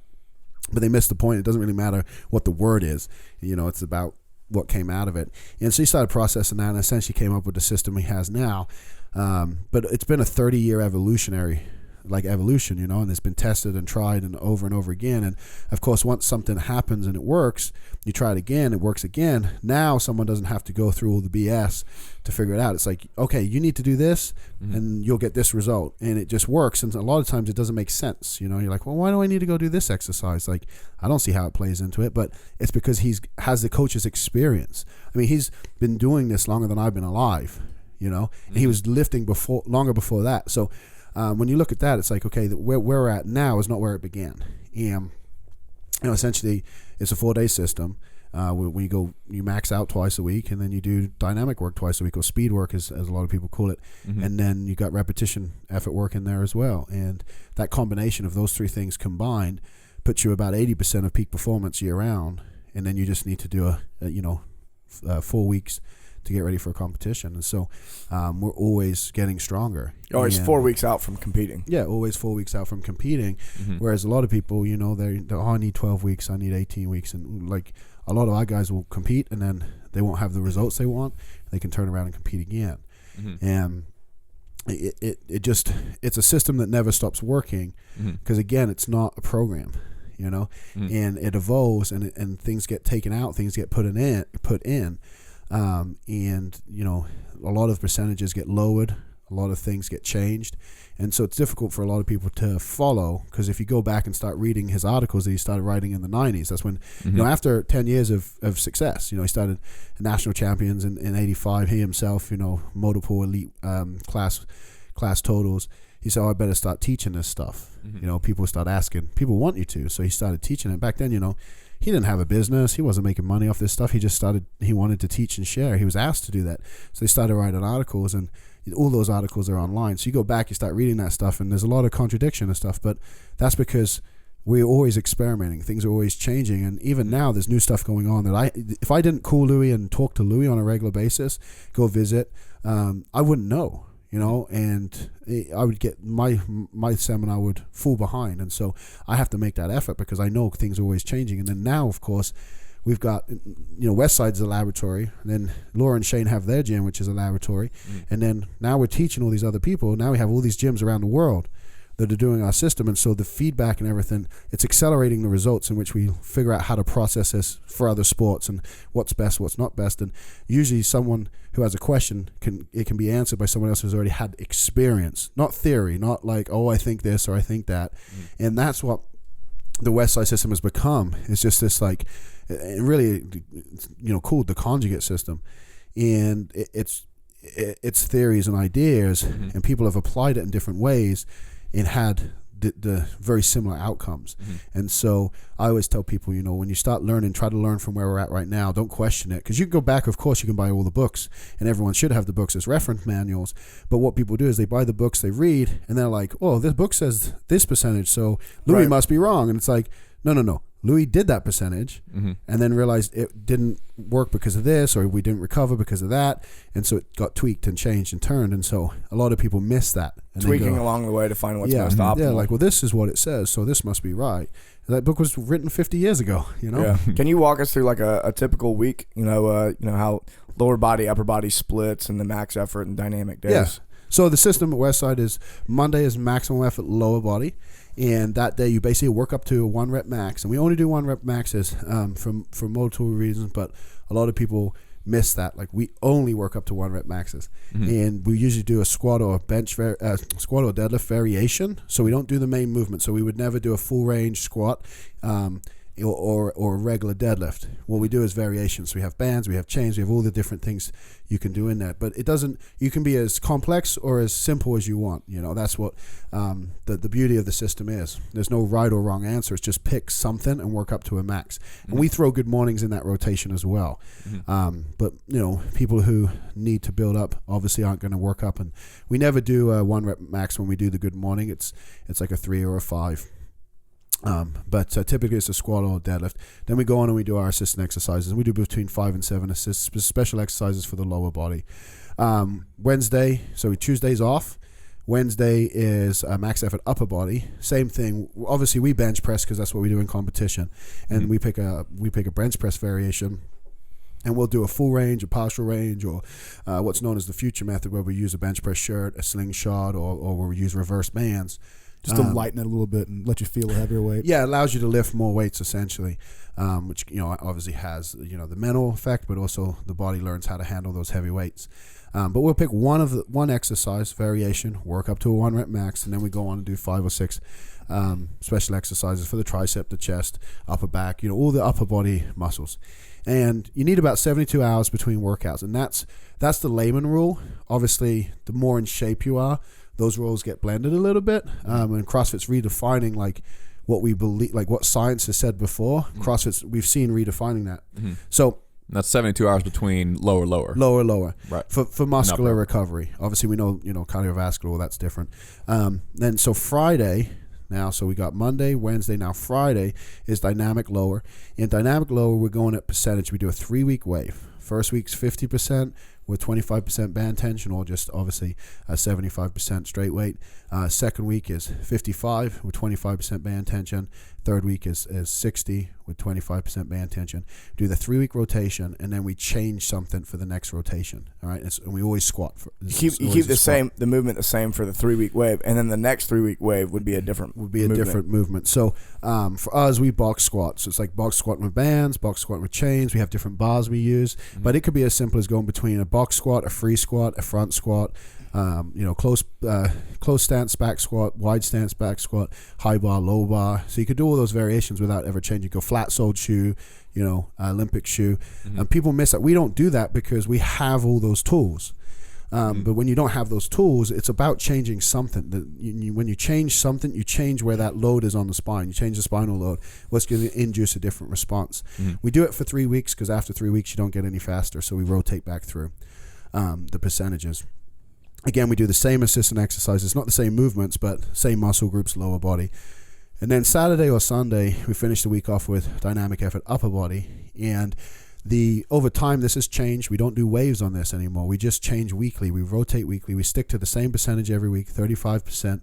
But they miss the point. It doesn't really matter what the word is. It's about what came out of it. And so he started processing that and essentially came up with the system he has now. But it's been a 30-year evolution, and it's been tested and tried and over again. And of course, once something happens and it works, you try it again, it works again. Now someone doesn't have to go through all the BS to figure it out. It's like, okay, you need to do this and you'll get this result. And it just works. And a lot of times it doesn't make sense. You're like, well, why do I need to go do this exercise? Like, I don't see how it plays into it, but it's because has the coach's experience. He's been doing this longer than I've been alive. And he was lifting longer before that. So when you look at that, it's like, okay, where we're at now is not where it began. And essentially, it's a 4-day system. When you max out twice a week, and then you do dynamic work twice a week, or speed work, as a lot of people call it. And then you got repetition effort work in there as well. And that combination of those 3 things combined puts you about 80% of peak performance year round. And then you just need to do 4 weeks to get ready for a competition. And so we're always getting stronger. Always 4 weeks out from competing. Yeah, always 4 weeks out from competing. Whereas a lot of people, I need 12 weeks, I need 18 weeks. And like a lot of our guys will compete, and then they won't have the results they want. They can turn around and compete again. And it's a system that never stops working, because again, it's not a program. And it evolves, and things get taken out, things get put in. And a lot of percentages get lowered, a lot of things get changed, and so it's difficult for a lot of people to follow, because if you go back and start reading his articles that he started writing in the 90s, that's when after 10 years of success, he started national champions in 85, he himself, multiple elite class totals. he said, I better start teaching this stuff. You know, people start asking, people want you to. So he started teaching it. Back then, you know, he didn't have a business. He wasn't making money off this stuff. He wanted to teach and share. He was asked to do that. So they started writing articles, and all those articles are online. So you go back, you start reading that stuff, and there's a lot of contradiction and stuff, but that's because we're always experimenting. Things are always changing, and even now there's new stuff going on that if I didn't call Louie and talk to Louie on a regular basis, go visit, I wouldn't know, you know, and I would get my seminar would fall behind, and so I have to make that effort because I know things are always changing. And then now, of course, we've got, you know, Westside's a laboratory, and then Laura and Shane have their gym, which is a laboratory, and then now we're teaching all these other people. Now we have all these gyms around the world that are doing our system, and so the feedback and everything, it's accelerating the results in which we figure out how to process this for other sports and what's best, what's not best. And usually someone who has a question can be answered by someone else who's already had experience, not theory, not like, oh, I think this or I think that. And that's what the Westside system has become. It's just this, like, really, you know, called the conjugate system, and it's theories and ideas, and people have applied it in different ways and had the very similar outcomes. And so I always tell people, you know, when you start learning, try to learn from where we're at right now. Don't question it, because you can go back. Of course, you can buy all the books, and everyone should have the books as reference manuals. But what people do is they buy the books, they read, and they're like, oh, this book says this percentage, so Louie must be wrong. And it's like, no. Louie did that percentage, and then realized it didn't work because of this, or we didn't recover because of that, and so it got tweaked and changed and turned. And so a lot of people miss that. And Tweaking along the way to find what's most optimal. Yeah, like, well, this is what it says, so this must be right. That book was written 50 years ago, you know? Yeah. Can you walk us through like a typical week, you know how lower body, upper body splits and the max effort and dynamic days? Yeah. So the system at Westside is Monday is maximum effort lower body, and that day you basically work up to a 1 rep max, and we only do 1 rep maxes for multiple reasons, but a lot of people miss that. Like, we only work up to 1 rep maxes, and we usually do a squat or squat or deadlift variation. So we don't do the main movement. So we would never do a full range squat or a regular deadlift. What we do is variations. So we have bands, we have chains, we have all the different things you can do in that. But it doesn't. You can be as complex or as simple as you want. You know, that's what the beauty of the system is. There's no right or wrong answer. It's just pick something and work up to a max. And we throw good mornings in that rotation as well. But you know, people who need to build up obviously aren't going to work up. And we never do a 1 rep max when we do the good morning. It's like a 3 or a 5. But typically it's a squat or a deadlift. Then we go on and we do our assistant exercises. We do between 5 and 7 special exercises for the lower body. Wednesday, so Tuesday's off. Wednesday is a max effort upper body. Same thing. Obviously we bench press because that's what we do in competition, and we pick a bench press variation. And we'll do a full range, a partial range, or what's known as the future method, where we use a bench press shirt, a slingshot, or where we use reverse bands. Just to lighten it a little bit and let you feel a heavier weight. Yeah, it allows you to lift more weights essentially, which, you know, obviously has, you know, the mental effect, but also the body learns how to handle those heavy weights. But we'll pick one exercise variation, work up to a 1 rep max, and then we go on and do 5 or 6 special exercises for the tricep, the chest, upper back, you know, all the upper body muscles. And you need about 72 hours between workouts, and that's the layman rule. Obviously, the more in shape you are, those rules get blended a little bit. And CrossFit's redefining like what we believe, like what science has said before. CrossFit's, we've seen redefining that. So that's 72 hours between lower. Right. For muscular recovery. Obviously, we know, you know, cardiovascular, that's different. Then so Friday. Now, so we got Monday, Wednesday, now Friday is dynamic lower. In dynamic lower, we're going at percentage. We do a 3-week wave. First week's 50% with 25% band tension, or just obviously 75% straight weight. Second week is 55 with 25% band tension. Third week is 60 with 25% band tension. Do the 3-week rotation, and then we change something for the next rotation. All right, and we always squat. You keep the movement the same for the 3-week wave, and then the next 3-week wave would be a different movement. So for us, we box squat. So it's like box squatting with bands, box squatting with chains. We have different bars we use, but it could be as simple as going between a box squat, a free squat, a front squat. You know, close stance back squat, wide stance back squat, high bar, low bar. So you could do all those variations without ever changing. Go flat soled shoe, you know, Olympic shoe. And people miss that. We don't do that because we have all those tools. But when you don't have those tools, it's about changing something. When you change something, you change where that load is on the spine. You change the spinal load, what's going to induce a different response. We do it for 3 weeks because after 3 weeks, you don't get any faster. So we rotate back through the percentages. Again, we do the same assistant exercises, not the same movements, but same muscle groups, lower body. And then Saturday or Sunday, we finish the week off with dynamic effort, upper body. And over time, this has changed. We don't do waves on this anymore. We just change weekly. We rotate weekly. We stick to the same percentage every week, 35%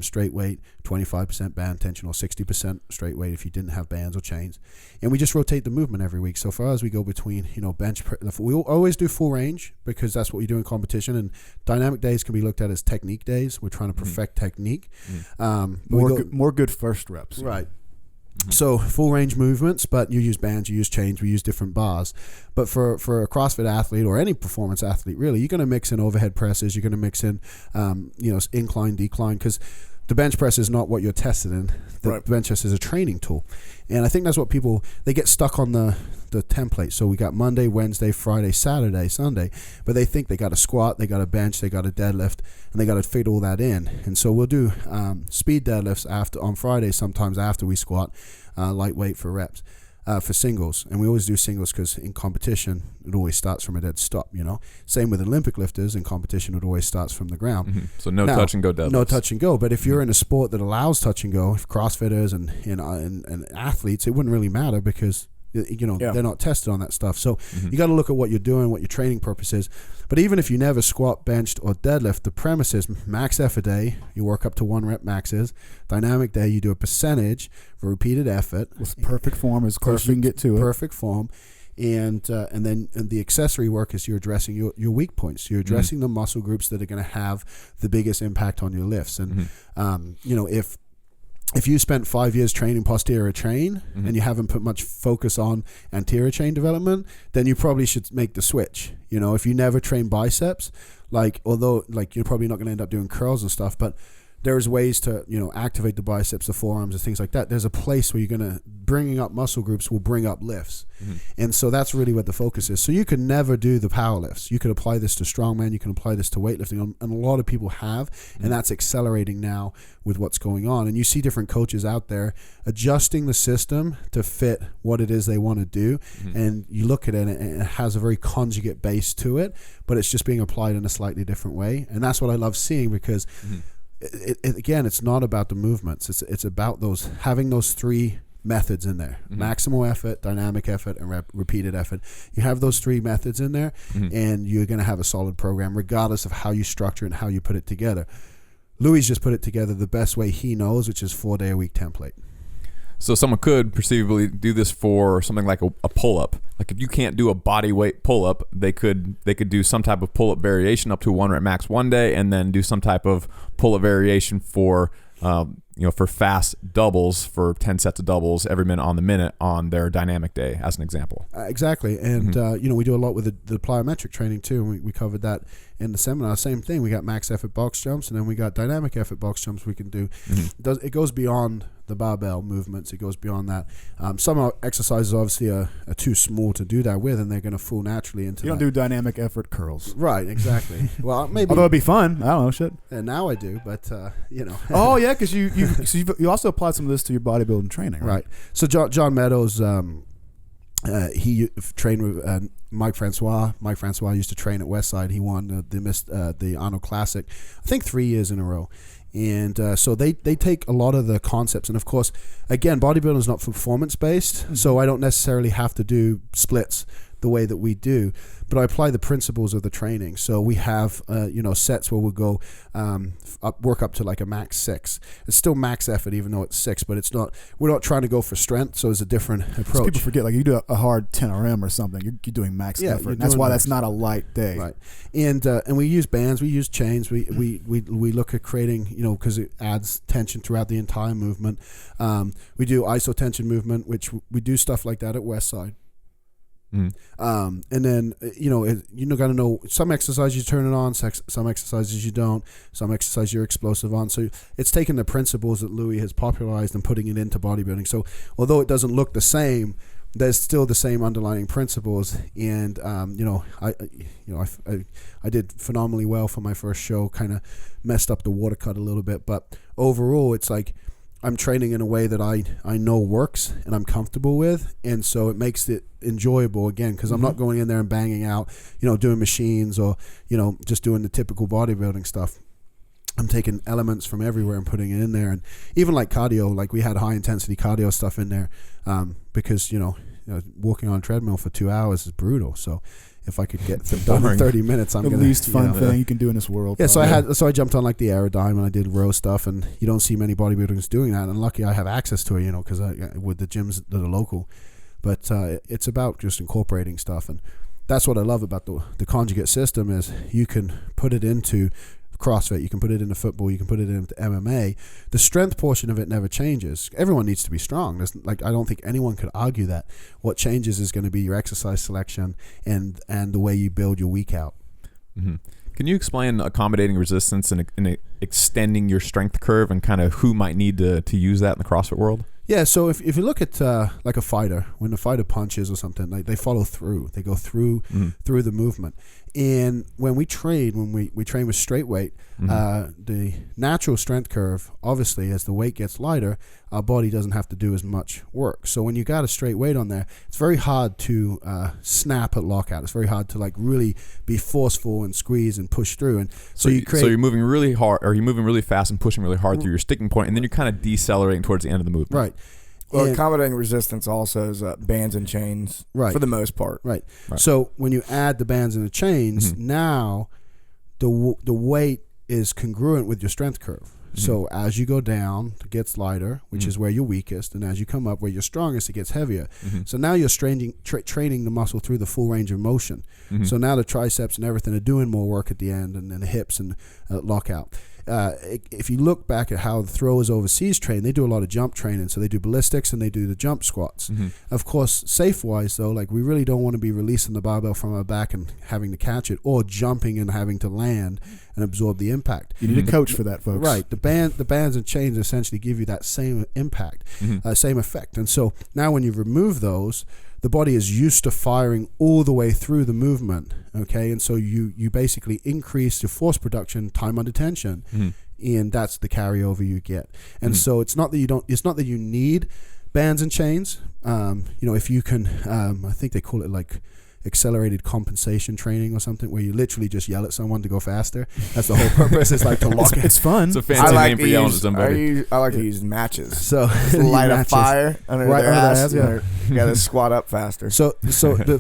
straight weight, 25% band tension, or 60% straight weight if you didn't have bands or chains. And we just rotate the movement every week. So for us, we go between, bench. We always do full range because that's what you do in competition. And dynamic days can be looked at as technique days. We're trying to perfect technique. More good first reps. Right. So full range movements, but you use bands, you use chains, we use different bars. But for a CrossFit athlete or any performance athlete, really, you're going to mix in overhead presses. You're going to mix in, incline, decline, because the bench press is not what you're tested in. The bench press is a training tool. And I think that's what they get stuck on the template. So we got Monday, Wednesday, Friday, Saturday, Sunday, but they think they got to squat, they got to bench, they got to deadlift, and they got to fit all that in. And so we'll do speed deadlifts on Friday, sometimes after we squat, lightweight for reps. For singles, and we always do singles because in competition it always starts from a dead stop. Same with Olympic lifters. In competition, it always starts from the ground. So now, touch and go deadlifts. No touch and go. But if you're in a sport that allows touch and go, if CrossFitters and athletes, it wouldn't really matter because they're not tested on that stuff. So you got to look at what you're doing, what your training purpose is. But even if you never squat, benched, or deadlift, the premise is max effort day, you work up to 1 rep maxes. Dynamic day, you do a percentage for repeated effort. With perfect form, as close as you can get to it. Perfect form. And then the accessory work is you're addressing your weak points. You're addressing the muscle groups that are going to have the biggest impact on your lifts. And, if you spent 5 years training posterior chain and you haven't put much focus on anterior chain development, then you probably should make the switch. If you never train biceps, although you're probably not going to end up doing curls and stuff, but there's ways to, activate the biceps, the forearms, and things like that. There's a place where you're going to, bringing up muscle groups will bring up lifts. And so that's really what the focus is. So you could never do the power lifts. You could apply this to strongman. You can apply this to weightlifting. And a lot of people have, and that's accelerating now with what's going on. And you see different coaches out there adjusting the system to fit what it is they want to do. And you look at it and it has a very conjugate base to it, but it's just being applied in a slightly different way. And that's what I love seeing because again, it's not about the movements. It's about having those 3 methods in there: maximal effort, dynamic effort, and repeated effort. You have those 3 methods in there, and you're going to have a solid program, regardless of how you structure and how you put it together. Louie's just put it together the best way he knows, which is 4-day-a-week template. So someone could perceivably do this for something like a pull-up. Like if you can't do a body weight pull-up, they could do some type of pull-up variation up to 1 rep max one day, and then do some type of pull-up variation for for fast doubles, for 10 sets of doubles every minute on the minute on their dynamic day, as an example. Exactly. And, we do a lot with the plyometric training too. And we covered that in the seminar. Same thing. We got max effort box jumps, and then we got dynamic effort box jumps we can do. It goes beyond the barbell movements. It goes beyond that. Some exercises obviously are too small to do that with, and they're going to fall naturally into You don't do dynamic effort curls. Right, exactly. Well, maybe. Although it'd be fun. I don't know, shit. And now I do, but, Oh, yeah, because you also applied some of this to your bodybuilding training, right? Right. So John Meadows, he trained with Mike Francois. Mike Francois used to train at Westside. He won the Arnold Classic, I think 3 years in a row. And so they take a lot of the concepts. And, of course, again, bodybuilding is not performance-based, so I don't necessarily have to do splits the way that we do, but I apply the principles of the training. So we have sets where we'll go work up to like a max 6. It's still max effort even though it's 6, but we're not trying to go for strength, so it's a different approach. So people forget, like you do a hard 10 RM or something, you're doing max effort. And that's why that's not a light day. Right. And we use bands, we use chains, we look at creating, because it adds tension throughout the entire movement. We do isotension movement, which we do stuff like that at Westside. And then got to know some exercises you turn it on, some exercises you don't, some exercises you're explosive on. So it's taking the principles that Louie has popularized and putting it into bodybuilding. So although it doesn't look the same, there's still the same underlying principles. And I did phenomenally well for my first show. Kind of messed up the water cut a little bit, but overall, it's like I'm training in a way that I know works and I'm comfortable with, and so it makes it enjoyable again, because I'm not going in there and banging out, doing machines or just doing the typical bodybuilding stuff. I'm taking elements from everywhere and putting it in there. And even like cardio, like we had high intensity cardio stuff in there, because walking on a treadmill for 2 hours is brutal. So if I could get done in 30 minutes, I'm the gonna, least fun thing you can do in this world. Yeah, so I jumped on like the Aerodyne and I did row stuff, and you don't see many bodybuilders doing that. And lucky I have access to it, because with the gyms that are local. But it's about just incorporating stuff, and that's what I love about the conjugate system is you can put it into CrossFit, you can put it into football, you can put it into MMA. The strength portion of it never changes. Everyone needs to be strong. I don't think anyone could argue that. What changes is going to be your exercise selection and the way you build your week out. Mm-hmm. Can you explain accommodating resistance and extending your strength curve, and kind of who might need to use that in the CrossFit world? Yeah, so if you look at like a fighter, when the fighter punches or something, like they follow through. They go through the movement. And when we train with straight weight, the natural strength curve, obviously, as the weight gets lighter, our body doesn't have to do as much work. So when you got a straight weight on there, it's very hard to snap at lockout. It's very hard to like really be forceful and squeeze and push through. And so you're moving really hard, or you're moving really fast and pushing really hard through your sticking point, and then you're kind of decelerating towards the end of the movement. Right. Well, accommodating resistance also is bands and chains, for the most part. Right. So when you add the bands and the chains, now the weight is congruent with your strength curve. So as you go down, it gets lighter, which is where you're weakest, and as you come up where you're strongest, it gets heavier. So now you're training the muscle through the full range of motion. So now the triceps and everything are doing more work at the end, and then the hips and lockout. If you look back at how the throwers overseas train, they do a lot of jump training. So they do ballistics and they do the jump squats. Of course, safe-wise, though, like we really don't want to be releasing the barbell from our back and having to catch it, or jumping and having to land and absorb the impact. You need a coach for that, folks. Right. The bands and chains essentially give you that same impact, same effect. And so now when you remove those, the body is used to firing all the way through the movement, okay? And so you basically increase your force production, time under tension, and that's the carryover you get. And so it's not that you need bands and chains. If you can, I think they call it like accelerated compensation training or something, where you literally just yell at someone to go faster. That's the whole purpose. It's like to lock it. It's fun. It's a fancy name for yelling at somebody. I like to use matches. So light a fire under their ass. Yeah. You got to squat up faster. So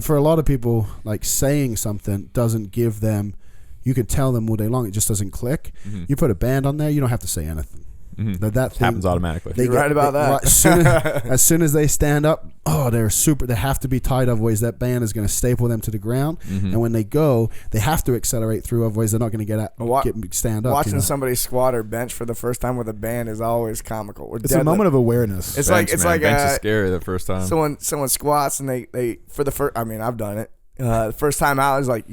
for a lot of people, like saying something doesn't give them. You can tell them all day long. It just doesn't click. You put a band on there, you don't have to say anything. That thing happens automatically. You're right about that. As soon as they stand up, they have to be tight, otherwise that band is going to staple them to the ground. And when they go, they have to accelerate through, otherwise they're not going to stand up. Watching somebody squat or bench for the first time with a band is always comical. It's a moment of awareness. It's like bench is scary the first time. Someone squats and they for the first. I mean, I've done it. The first time out is like,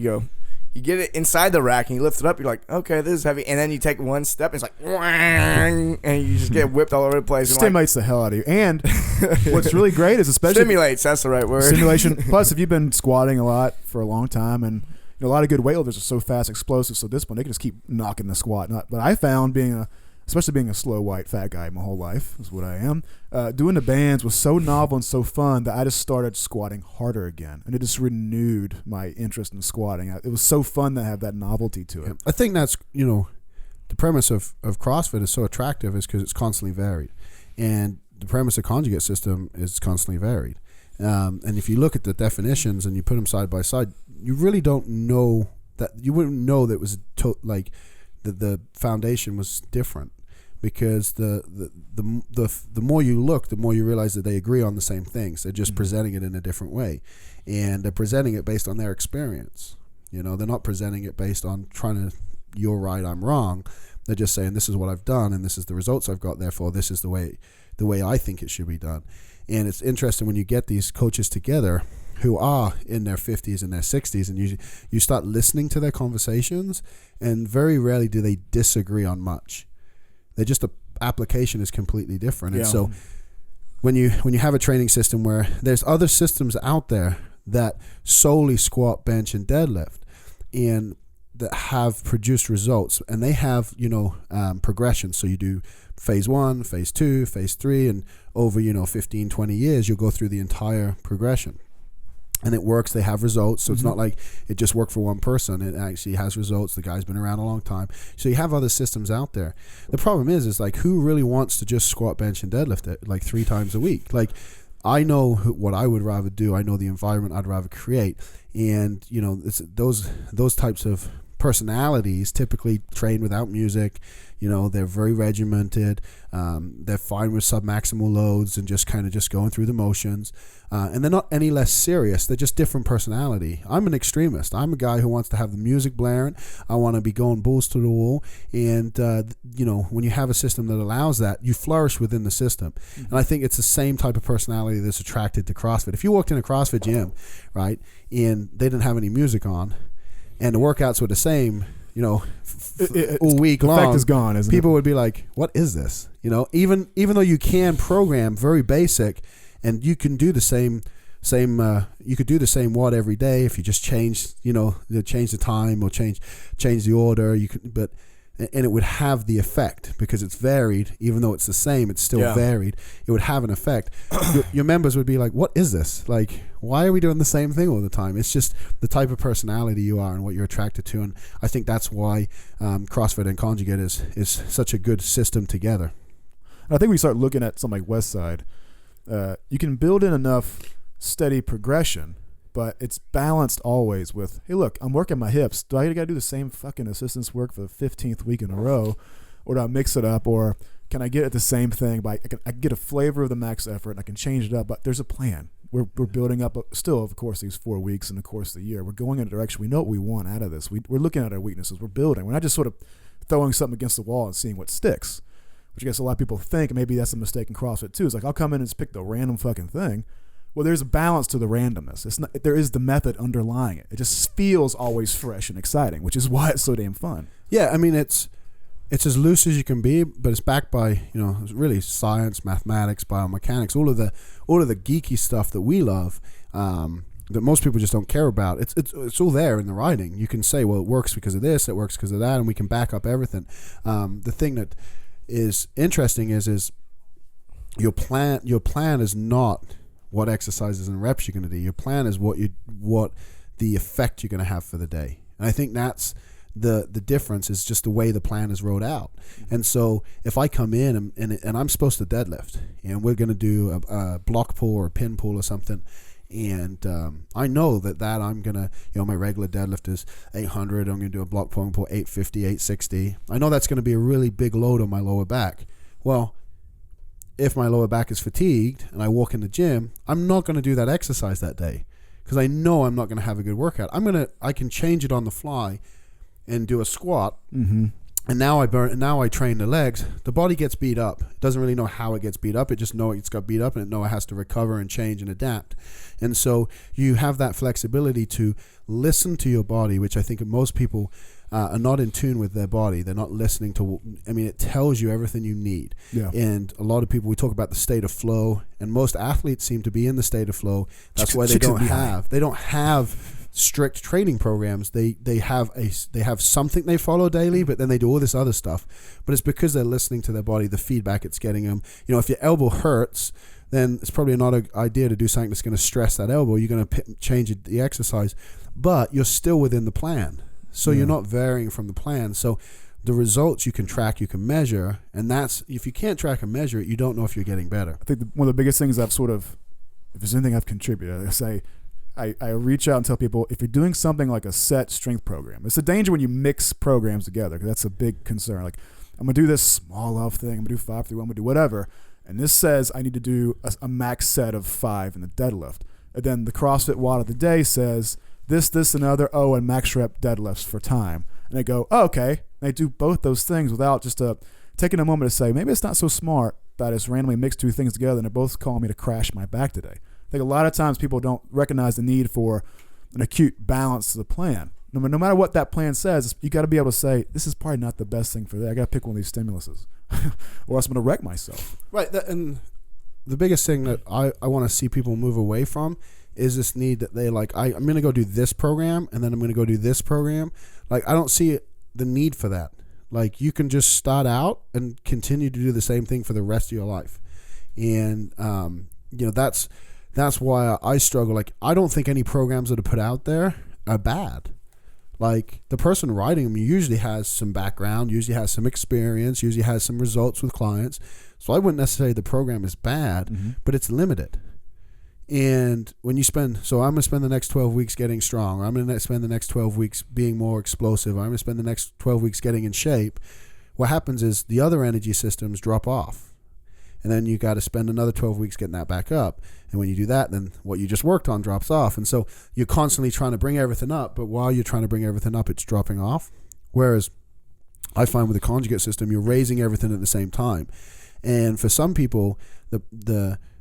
you get it inside the rack and you lift it up. You're like, okay, this is heavy. And then you take one step and it's like, and you just get whipped all over the place. Stimulates the hell out of you. And what's really great is especially stimulates. That's the right word. Stimulation. Plus, if you've been squatting a lot for a long time, and a lot of good weightlifters are so fast, explosive. So at this point, they can just keep knocking the squat. But I found especially being a slow white fat guy my whole life is what I am. Doing the bands was so novel and so fun that I just started squatting harder again, and it just renewed my interest in squatting. It was so fun to have that novelty to it. I think that's the premise of CrossFit is so attractive is because it's constantly varied, and the premise of conjugate system is constantly varied. And if you look at the definitions and you put them side by side, you really don't know that you wouldn't know that it was the foundation was different, because the more you look, the more you realize that they agree on the same things. They're just presenting it in a different way, and they're presenting it based on their experience. They're not presenting it based on trying to, you're right, I'm wrong. They're just saying, this is what I've done and this is the results I've got, therefore this is the way I think it should be done. And it's interesting when you get these coaches together who are in their 50s and their 60s, and you start listening to their conversations, and very rarely do they disagree on much. They're just, the application is completely different. And so when you have a training system where there's other systems out there that solely squat, bench, and deadlift, and that have produced results, and they have progression. So you do phase 1, phase 2, phase 3, and over 15, 20 years you'll go through the entire progression, and it works. They have results. So it's not like it just worked for one person. It actually has results. The guy's been around a long time. So you have other systems out there. The problem is like, who really wants to just squat, bench, and deadlift it like 3 times a week? Like, I know what I would rather do. I know the environment I'd rather create. And it's those types of personalities typically train without music. They're very regimented. They're fine with submaximal loads and just going through the motions. And they're not any less serious. They're just different personality. I'm an extremist. I'm a guy who wants to have the music blaring. I want to be going balls to the wall. And, when you have a system that allows that, you flourish within the system. And I think it's the same type of personality that's attracted to CrossFit. If you walked in a CrossFit gym, right, and they didn't have any music on, and the workouts were the same, all week long, the effect is gone, isn't people it? would be like, what is this? Even though you can program very basic, and you can do the same you could do the same WOD every day if you just change change the time or change the order. And it would have the effect because it's varied. Even though it's the same, it's still varied. It would have an effect. Your members would be like, what is this? Like, why are we doing the same thing all the time? It's just the type of personality you are and what you're attracted to. And I think that's why CrossFit and Conjugate is such a good system together. I think we start looking at something like Westside. You can build in enough steady progression, but it's balanced always with, hey, look, I'm working my hips. Do I got to do the same fucking assistance work for the 15th week in a row? Or do I mix it up? Or can I get at the same thing? I can get a flavor of the max effort, and I can change it up. But there's a plan. We're building up, still, of course, these 4 weeks in the course of the year. We're going in a direction. We know what we want out of this. We're looking at our weaknesses. We're building. We're not just sort of throwing something against the wall and seeing what sticks, which I guess a lot of people think, and maybe that's a mistake in CrossFit too. It's like, I'll come in and just pick the random fucking thing. Well, there's a balance to the randomness. It's not, there is the method underlying it. It just feels always fresh and exciting, which is why it's so damn fun. Yeah, I mean, it's as loose as you can be, but it's backed by really science, mathematics, biomechanics, all of the geeky stuff that we love, that most people just don't care about. It's all there in the writing. You can say, well, it works because of this, it works because of that, and we can back up everything. The thing that is interesting is your plan is not what exercises and reps you're going to do. Your plan is what the effect you're going to have for the day. And I think that's the difference, is just the way the plan is wrote out. And so if I come in and I'm supposed to deadlift, and we're going to do a block pull or a pin pull or something, and I know that I'm going to, my regular deadlift is 800. I'm going to do a block pull and pull 850, 860. I know that's going to be a really big load on my lower back. Well, if my lower back is fatigued and I walk in the gym, I'm not going to do that exercise that day because I know I'm not going to have a good workout. I can change it on the fly and do a squat. Mm-hmm. And now I train the legs. The body gets beat up. It doesn't really know how it gets beat up. It just knows it's got beat up, and it knows it has to recover and change and adapt. And so you have that flexibility to listen to your body, which I think most people are not in tune with their body. They're not listening to, it tells you everything you need. Yeah. And a lot of people, we talk about the state of flow, and most athletes seem to be in the state of flow. That's why they don't have strict training programs. They have something they follow daily, but then they do all this other stuff. But it's because they're listening to their body, the feedback it's getting them. If your elbow hurts, then it's probably not an idea to do something that's going to stress that elbow. You're going to change the exercise, but you're still within the plan. So you're not varying from the plan. So the results you can track, you can measure, and that's, if you can't track and measure it, you don't know if you're getting better. I think one of the biggest things if there's anything I've contributed, I say, I reach out and tell people, if you're doing something like a set strength program, it's a danger when you mix programs together, because that's a big concern. Like, I'm going to do this small off thing, I'm going to do 5 through 1, I'm going to do whatever, and this says I need to do a max set of 5 in the deadlift. And then the CrossFit WOD of the day says this, another, and max rep deadlifts for time. And they go, oh, okay. And they do both those things without just taking a moment to say, maybe it's not so smart that I just randomly mix 2 things together and they're both calling me to crash my back today. I think a lot of times people don't recognize the need for an acute balance to the plan. No matter what that plan says, you got to be able to say, this is probably not the best thing for that. I got to pick one of these stimuluses or else I'm going to wreck myself. Right. And the biggest thing that I want to see people move away from is this need that they like, I'm going to go do this program and then I'm going to go do this program. Like, I don't see the need for that. Like, you can just start out and continue to do the same thing for the rest of your life. And, that's why I struggle. Like, I don't think any programs that are put out there are bad. Like, the person writing them usually has some background, usually has some experience, usually has some results with clients. So I wouldn't necessarily say the program is bad, but it's limited. And when you I'm going to spend the next 12 weeks getting strong, or I'm going to spend the next 12 weeks being more explosive, or I'm going to spend the next 12 weeks getting in shape, what happens is the other energy systems drop off. And then you got to spend another 12 weeks getting that back up. And when you do that, then what you just worked on drops off. And so you're constantly trying to bring everything up, but while you're trying to bring everything up, it's dropping off. Whereas I find with the conjugate system, you're raising everything at the same time. And for some people,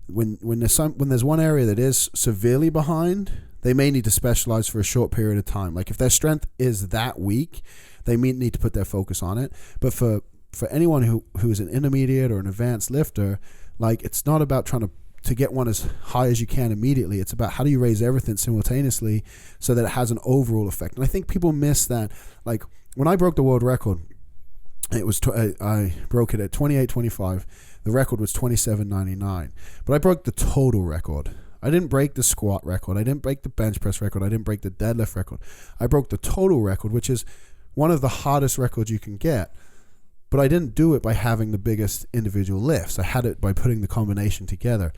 when there's one area that is severely behind, they may need to specialize for a short period of time. Like, if their strength is that weak, they may need to put their focus on it. But for anyone who is an intermediate or an advanced lifter, like, it's not about trying to get one as high as you can immediately. It's about how do you raise everything simultaneously so that it has an overall effect. And I think people miss that. Like, when I broke the world record, I broke it at 28.25. The record was 27.99. But I broke the total record. I didn't break the squat record. I didn't break the bench press record. I didn't break the deadlift record. I broke the total record, which is one of the hardest records you can get. But I didn't do it by having the biggest individual lifts. I had it by putting the combination together.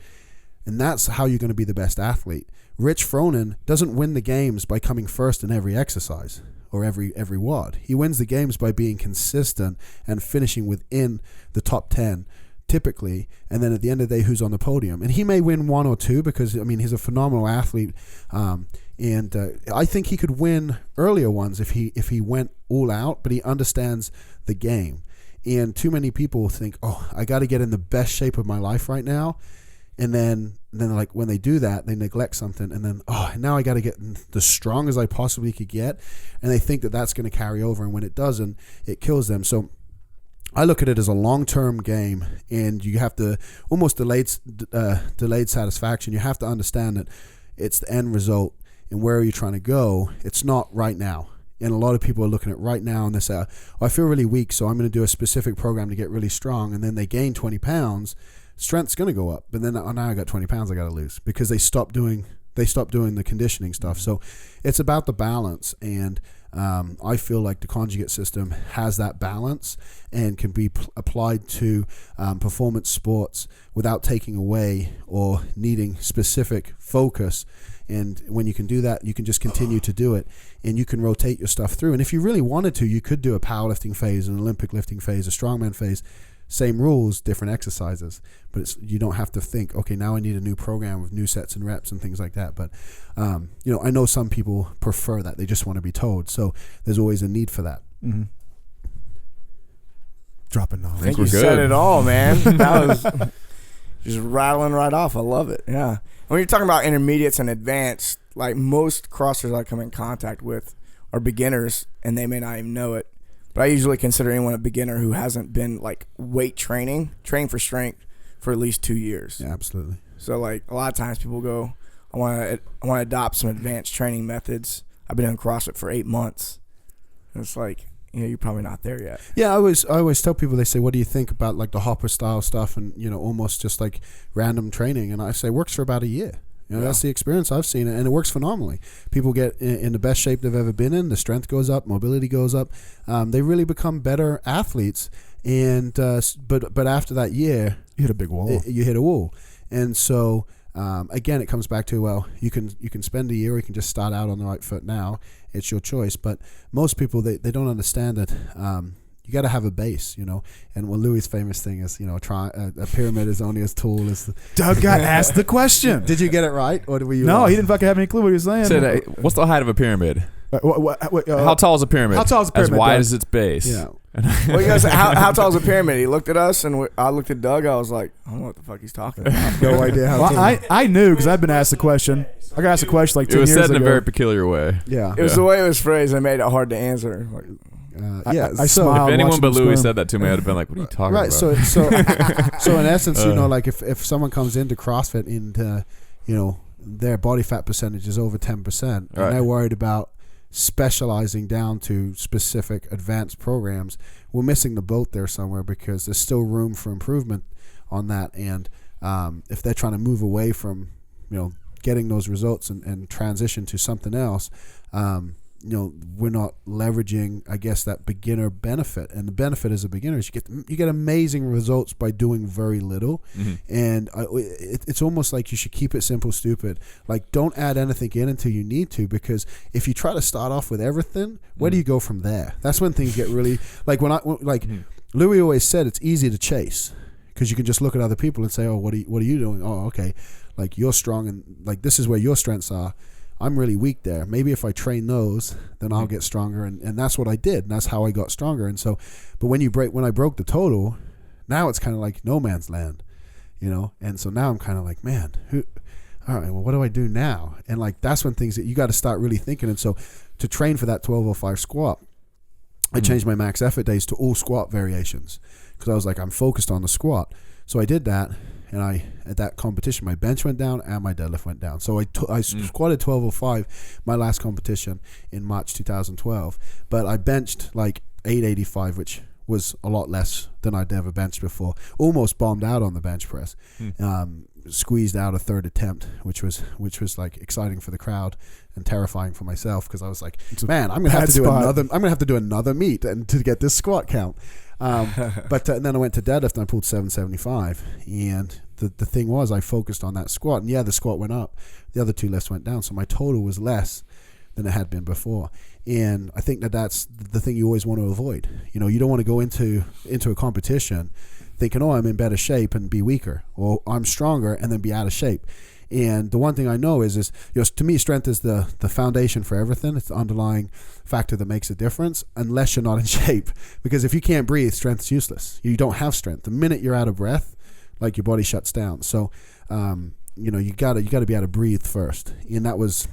And that's how you're going to be the best athlete. Rich Froning doesn't win the games by coming first in every exercise or every WOD. He wins the games by being consistent and finishing within the top 10 typically, and then at the end of the day, who's on the podium. And he may win one or two because, I mean, he's a phenomenal athlete, and I think he could win earlier ones if he went all out, but he understands the game. And too many people think, oh, I got to get in the best shape of my life right now, and then like when they do that, they neglect something, and then, oh, now I got to get the strong as I possibly could get, and they think that that's going to carry over, and when it doesn't, it kills them. So I look at it as a long-term game, and you have to almost delayed satisfaction. You have to understand that it's the end result, and where are you trying to go? It's not right now. And a lot of people are looking at right now, and they say, oh, I feel really weak, so I'm going to do a specific program to get really strong, and then they gain 20 pounds. Strength's going to go up, but then now I got 20 pounds I got to lose because they stopped doing the conditioning stuff. So it's about the balance, and I feel like the conjugate system has that balance and can be applied to performance sports without taking away or needing specific focus. And when you can do that, you can just continue to do it, and you can rotate your stuff through. And if you really wanted to, you could do a powerlifting phase, an Olympic lifting phase, a strongman phase. Same rules, different exercises, but you don't have to think, okay, now I need a new program with new sets and reps and things like that. But I know some people prefer that; they just want to be told. So there's always a need for that. Mm-hmm. Dropping knowledge. I think we're you good. said it all, man. That was just rattling right off. I love it. Yeah. When you're talking about intermediates and advanced, like most CrossFitters I come in contact with are beginners, and they may not even know it. But I usually consider anyone a beginner who hasn't been like weight training for strength for at least 2 years. Yeah, absolutely. So like a lot of times people go, I want to adopt some advanced training methods. I've been doing CrossFit for 8 months. And it's like, you're probably not there yet. Yeah, I always tell people, they say, what do you think about like the Hopper style stuff and, almost just like random training? And I say, works for about a year. That's the experience I've seen, and it works phenomenally. People get in the best shape they've ever been in. The strength goes up, mobility goes up. They really become better athletes. And but after that year, You hit a big wall. you hit a wall. And so again, it comes back to, well, you can spend a year, or you can just start out on the right foot now. It's your choice. But most people, they don't understand that. You got to have a base, And what Louie's famous thing is, a pyramid is only as tall as the... Doug got asked the question. Did you get it right, or were you? No, wrong? he didn't fucking have any clue what he was saying. Said, what's the height of a pyramid? How tall is a pyramid? How tall is a pyramid, As wide Doug? as its base. Yeah. Well, you guys, how tall is a pyramid? He looked at us, and I looked at Doug. I was like, I don't know what the fuck he's talking about. No idea how. Well, I knew because I've been asked the question. I got asked a question like 10 It was years said in ago. a very peculiar way. Yeah. It was the way it was phrased that made it hard to answer. Like, I so smiled If anyone watching but them Louie swim. said that to me, I'd have been like, "What are you talking right. about?" So in essence, like if someone comes into CrossFit and their body fat percentage is over 10%, and they're worried about specializing down to specific advanced programs, we're missing the boat there somewhere, because there's still room for improvement on that. And if they're trying to move away from getting those results and transition to something else, we're not leveraging, I guess, that beginner benefit. And the benefit as a beginner is you get amazing results by doing very little. And it's almost like you should keep it simple, stupid. Like, don't add anything in until you need to, because if you try to start off with everything, where do you go from there? That's when things get really like Louie always said, it's easy to chase, because you can just look at other people and say, oh, what are you doing? Oh, okay, like, you're strong, and like, this is where your strengths are. I'm really weak there. Maybe if I train those, then I'll get stronger. And that's what I did. And that's how I got stronger. And so, but when I broke the total, now it's kind of like no man's land, And so now I'm kind of like, man, all right, well, what do I do now? And like, that's when things that you got to start really thinking. And so to train for that 1205 squat, I changed my max effort days to all squat variations, because I was like, I'm focused on the squat. So I did that. And at that competition, my bench went down and my deadlift went down. So I squatted 1205 my last competition in March 2012. But I benched like 885, which was a lot less than I'd ever benched before. Almost bombed out on the bench press. Squeezed out a third attempt, which was like exciting for the crowd and terrifying for myself, because I was like, man, I'm gonna have to do another meet and to get this squat count. But then I went to deadlift and I pulled 775, and the thing was, I focused on that squat, and the squat went up, the other two lifts went down, so my total was less than it had been before. And I think that's the thing you always want to avoid. You don't want to go into a competition thinking, oh, I'm in better shape and be weaker, or I'm stronger and then be out of shape. And the one thing I know is to me, strength is the foundation for everything. It's the underlying factor that makes a difference, unless you're not in shape. Because if you can't breathe, strength's useless. You don't have strength. The minute you're out of breath, like, your body shuts down. So, you gotta be able to breathe first. And that was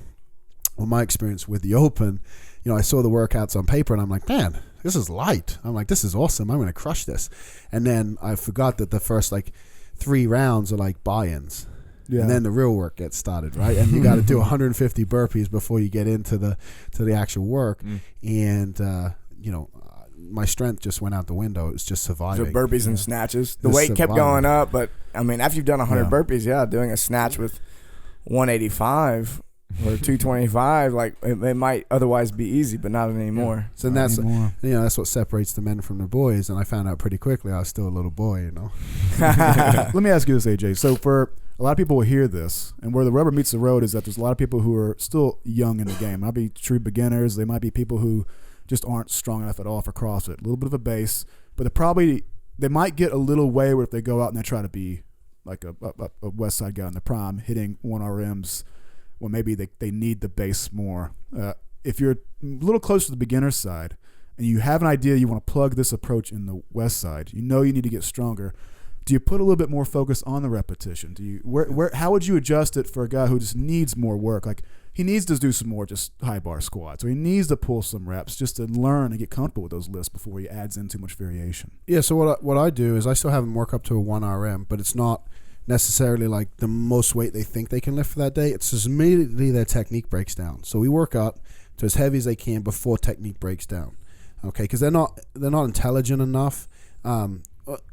my experience with the Open. I saw the workouts on paper and I'm like, man, this is light. I'm like, this is awesome. I'm going to crush this. And then I forgot that the first 3 rounds are like buy-ins. Yeah. And then the real work gets started, right? And you got to do 150 burpees before you get into the actual work. And my strength just went out the window. It was just surviving. So burpees and snatches. The weight kept going up, but I mean, after you've done 100 burpees, doing a snatch with 185 or 225, like, it might otherwise be easy, but not anymore. So that's that's what separates the men from the boys. And I found out pretty quickly I was still a little boy. Let me ask you this, AJ. So for a lot of people will hear this, and where the rubber meets the road is that there's a lot of people who are still young in the game. Might be true beginners. They might be people who just aren't strong enough at all for CrossFit. A little bit of a base, but they might get a little wayward if they go out and they try to be like a Westside guy in the prime, hitting 1RMs when maybe they need the base more. If you're a little close to the beginner side and you have an idea you want to plug this approach in the Westside, you need to get stronger. Do you put a little bit more focus on the repetition? Do you how would you adjust it for a guy who just needs more work? Like, he needs to do some more just high bar squats, or he needs to pull some reps just to learn and get comfortable with those lifts before he adds in too much variation. Yeah, so what I do is I still have them work up to a 1RM, but it's not necessarily like the most weight they think they can lift for that day. It's just immediately their technique breaks down. So we work up to as heavy as they can before technique breaks down. Okay, because they're not intelligent enough.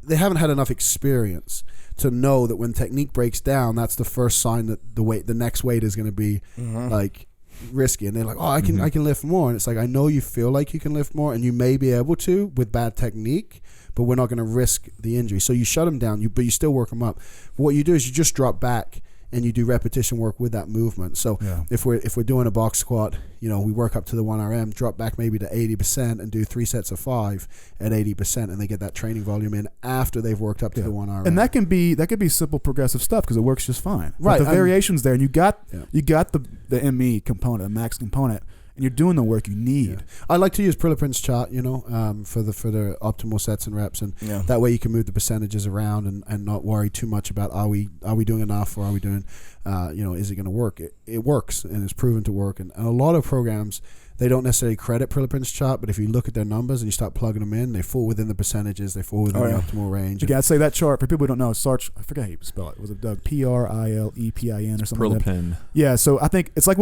They haven't had enough experience to know that when technique breaks down, that's the first sign that the next weight is going to be like risky. And they're like, oh, I can lift more. And it's like, I know you feel like you can lift more, and you may be able to with bad technique, but we're not going to risk the injury. So you shut them down, but you still work them up. But what you do is you just drop back and you do repetition work with that movement. So if we're doing a box squat, we work up to the 1RM, drop back maybe to 80% and do 3 sets of 5 at 80%, and they get that training volume in after they've worked up to the 1RM. And that could be simple progressive stuff because it works just fine. Right. But the variations there, and you got the ME component, the max component, and you're doing the work you need. Yeah. I like to use Prilipin's chart, for the optimal sets and reps, and that way you can move the percentages around and not worry too much about are we doing enough, or are we doing, is it going to work? It works, and it's proven to work, and a lot of programs, they don't necessarily credit Prilipin's chart, but if you look at their numpers and you start plugging them in, they fall within the percentages, they fall within the optimal range. Okay, I'd say that chart, for people who don't know, starts, I forget how you spell it. Was it Doug? Prilepin or something like that? Prilipin. Yeah, so I think it's like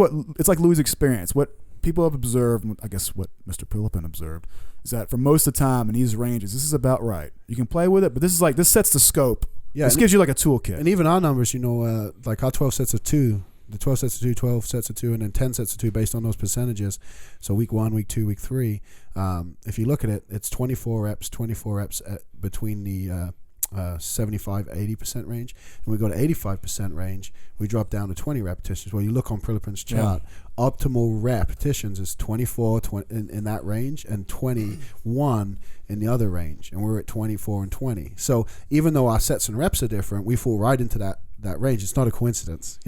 Louie's experience. What people have observed, I guess what Mr. Prilipin observed, is that for most of the time in these ranges, this is about right. You can play with it, but this sets the scope. Yeah, this gives you like a toolkit. And even our numbers, like our 12 sets of 2, the 12 sets of 2, 12 sets of 2, and then 10 sets of 2 based on those percentages. So week 1, week 2, week 3. If you look at it, it's 24 reps between the 75-80% range, and we go to 85% range, we drop down to 20 repetitions. Well, you look on Prilipin's chart, optimal repetitions is 24 in that range and 21 in the other range, and we're at 24 and 20. So even though our sets and reps are different, we fall right into that range. It's not a coincidence.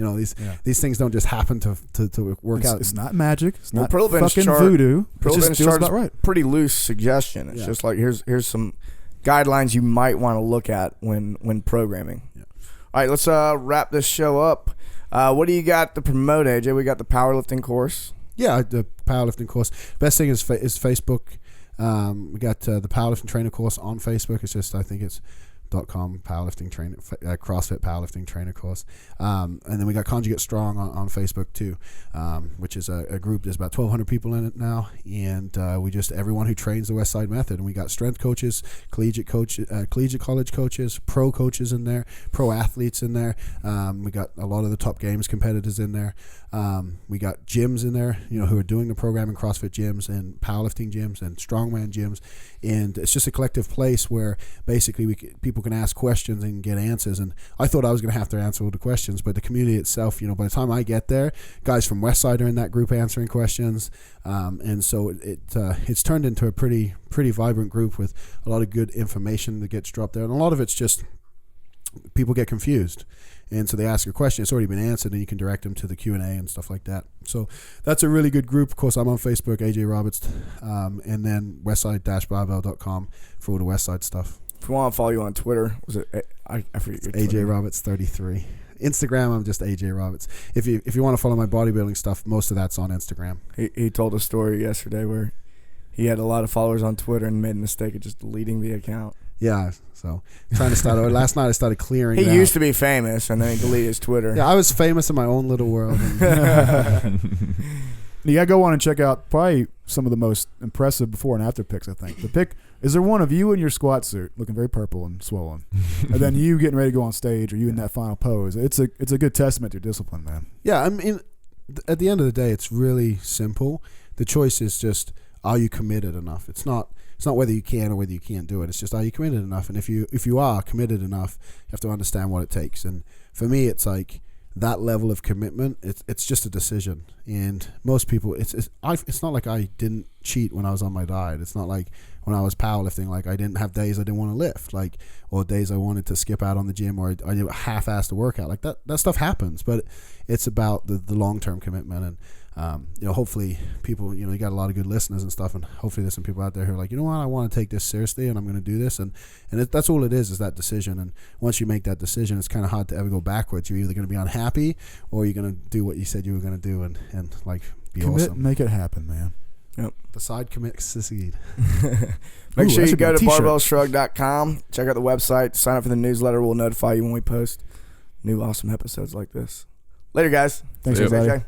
These things don't just happen to work out. It's not magic. It's not Prilipin's fucking chart, voodoo. It just feels about is right. Pretty loose suggestion. It's just like here's some guidelines you might want to look at when programming. Yeah. All right, let's wrap this show up. What do you got to promote, AJ? We got the powerlifting course. Yeah, the powerlifting course. Best thing is Facebook. We got the powerlifting trainer course on Facebook. It's just, I think it's .com powerlifting trainer, CrossFit powerlifting trainer course, and then we got Conjugate Strong on Facebook too, which is a group. There's about 1,200 people in it now, and we just everyone who trains the Westside method, and we got strength coaches, collegiate college coaches, pro coaches in there, pro athletes in there. We got a lot of the top games competitors in there. We got gyms in there, who are doing the program in CrossFit gyms and powerlifting gyms and strongman gyms, and it's just a collective place where basically people can ask questions and get answers. And I thought I was going to have to answer all the questions, but the community itself, by the time I get there, guys from Westside are in that group answering questions, and so it's turned into a pretty vibrant group with a lot of good information that gets dropped there, and a lot of it's just people get confused. And so they ask a question, it's already been answered, and you can direct them to the Q&A and stuff like that. So that's a really good group. Of course, I'm on Facebook, AJ Roberts, and then westside-barbell.com for all the Westside stuff. If you want to follow you on Twitter, was it I forget your Twitter. AJ Roberts 33. Instagram, I'm just AJ Roberts. If you want to follow my bodybuilding stuff, most of that's on Instagram. He told a story yesterday where he had a lot of followers on Twitter and made a mistake of just deleting the account. Yeah, so trying to start over. Last night I started clearing. He used to be famous, and then he deleted his Twitter. Yeah, I was famous in my own little world. You gotta go on and check out probably some of the most impressive before and after pics. I think the pic is there one of you in your squat suit, looking very purple and swollen, and then you getting ready to go on stage, or you in that final pose. It's a good testament to your discipline, man. Yeah, I mean, at the end of the day, it's really simple. The choice is just, are you committed enough? It's not whether you can or whether you can't do it. It's just, are you committed enough? And if you are committed enough, you have to understand what it takes. And for me, it's like that level of commitment. It's just a decision. And most people, it's not like I didn't cheat when I was on my diet. It's not like when I was powerlifting, like I didn't have days I didn't want to lift, like, or days I wanted to skip out on the gym, or I did a half-assed workout. Like that stuff happens, but it's about the long-term commitment. And hopefully people, you got a lot of good listeners and stuff, and hopefully there's some people out there who are like, I want to take this seriously, and I'm going to do this, and that's all it is that decision. And once you make that decision, it's kind of hard to ever go backwards. You're either going to be unhappy, or you're going to do what you said you were going to do, and like be commit, awesome. Make it happen, man. Yep. Decide, commit, succeed. Make sure you go to barbellshrug.com, check out the website, sign up for the newsletter. We'll notify you when we post new awesome episodes like this. Later, guys. Thanks, everybody. AJ.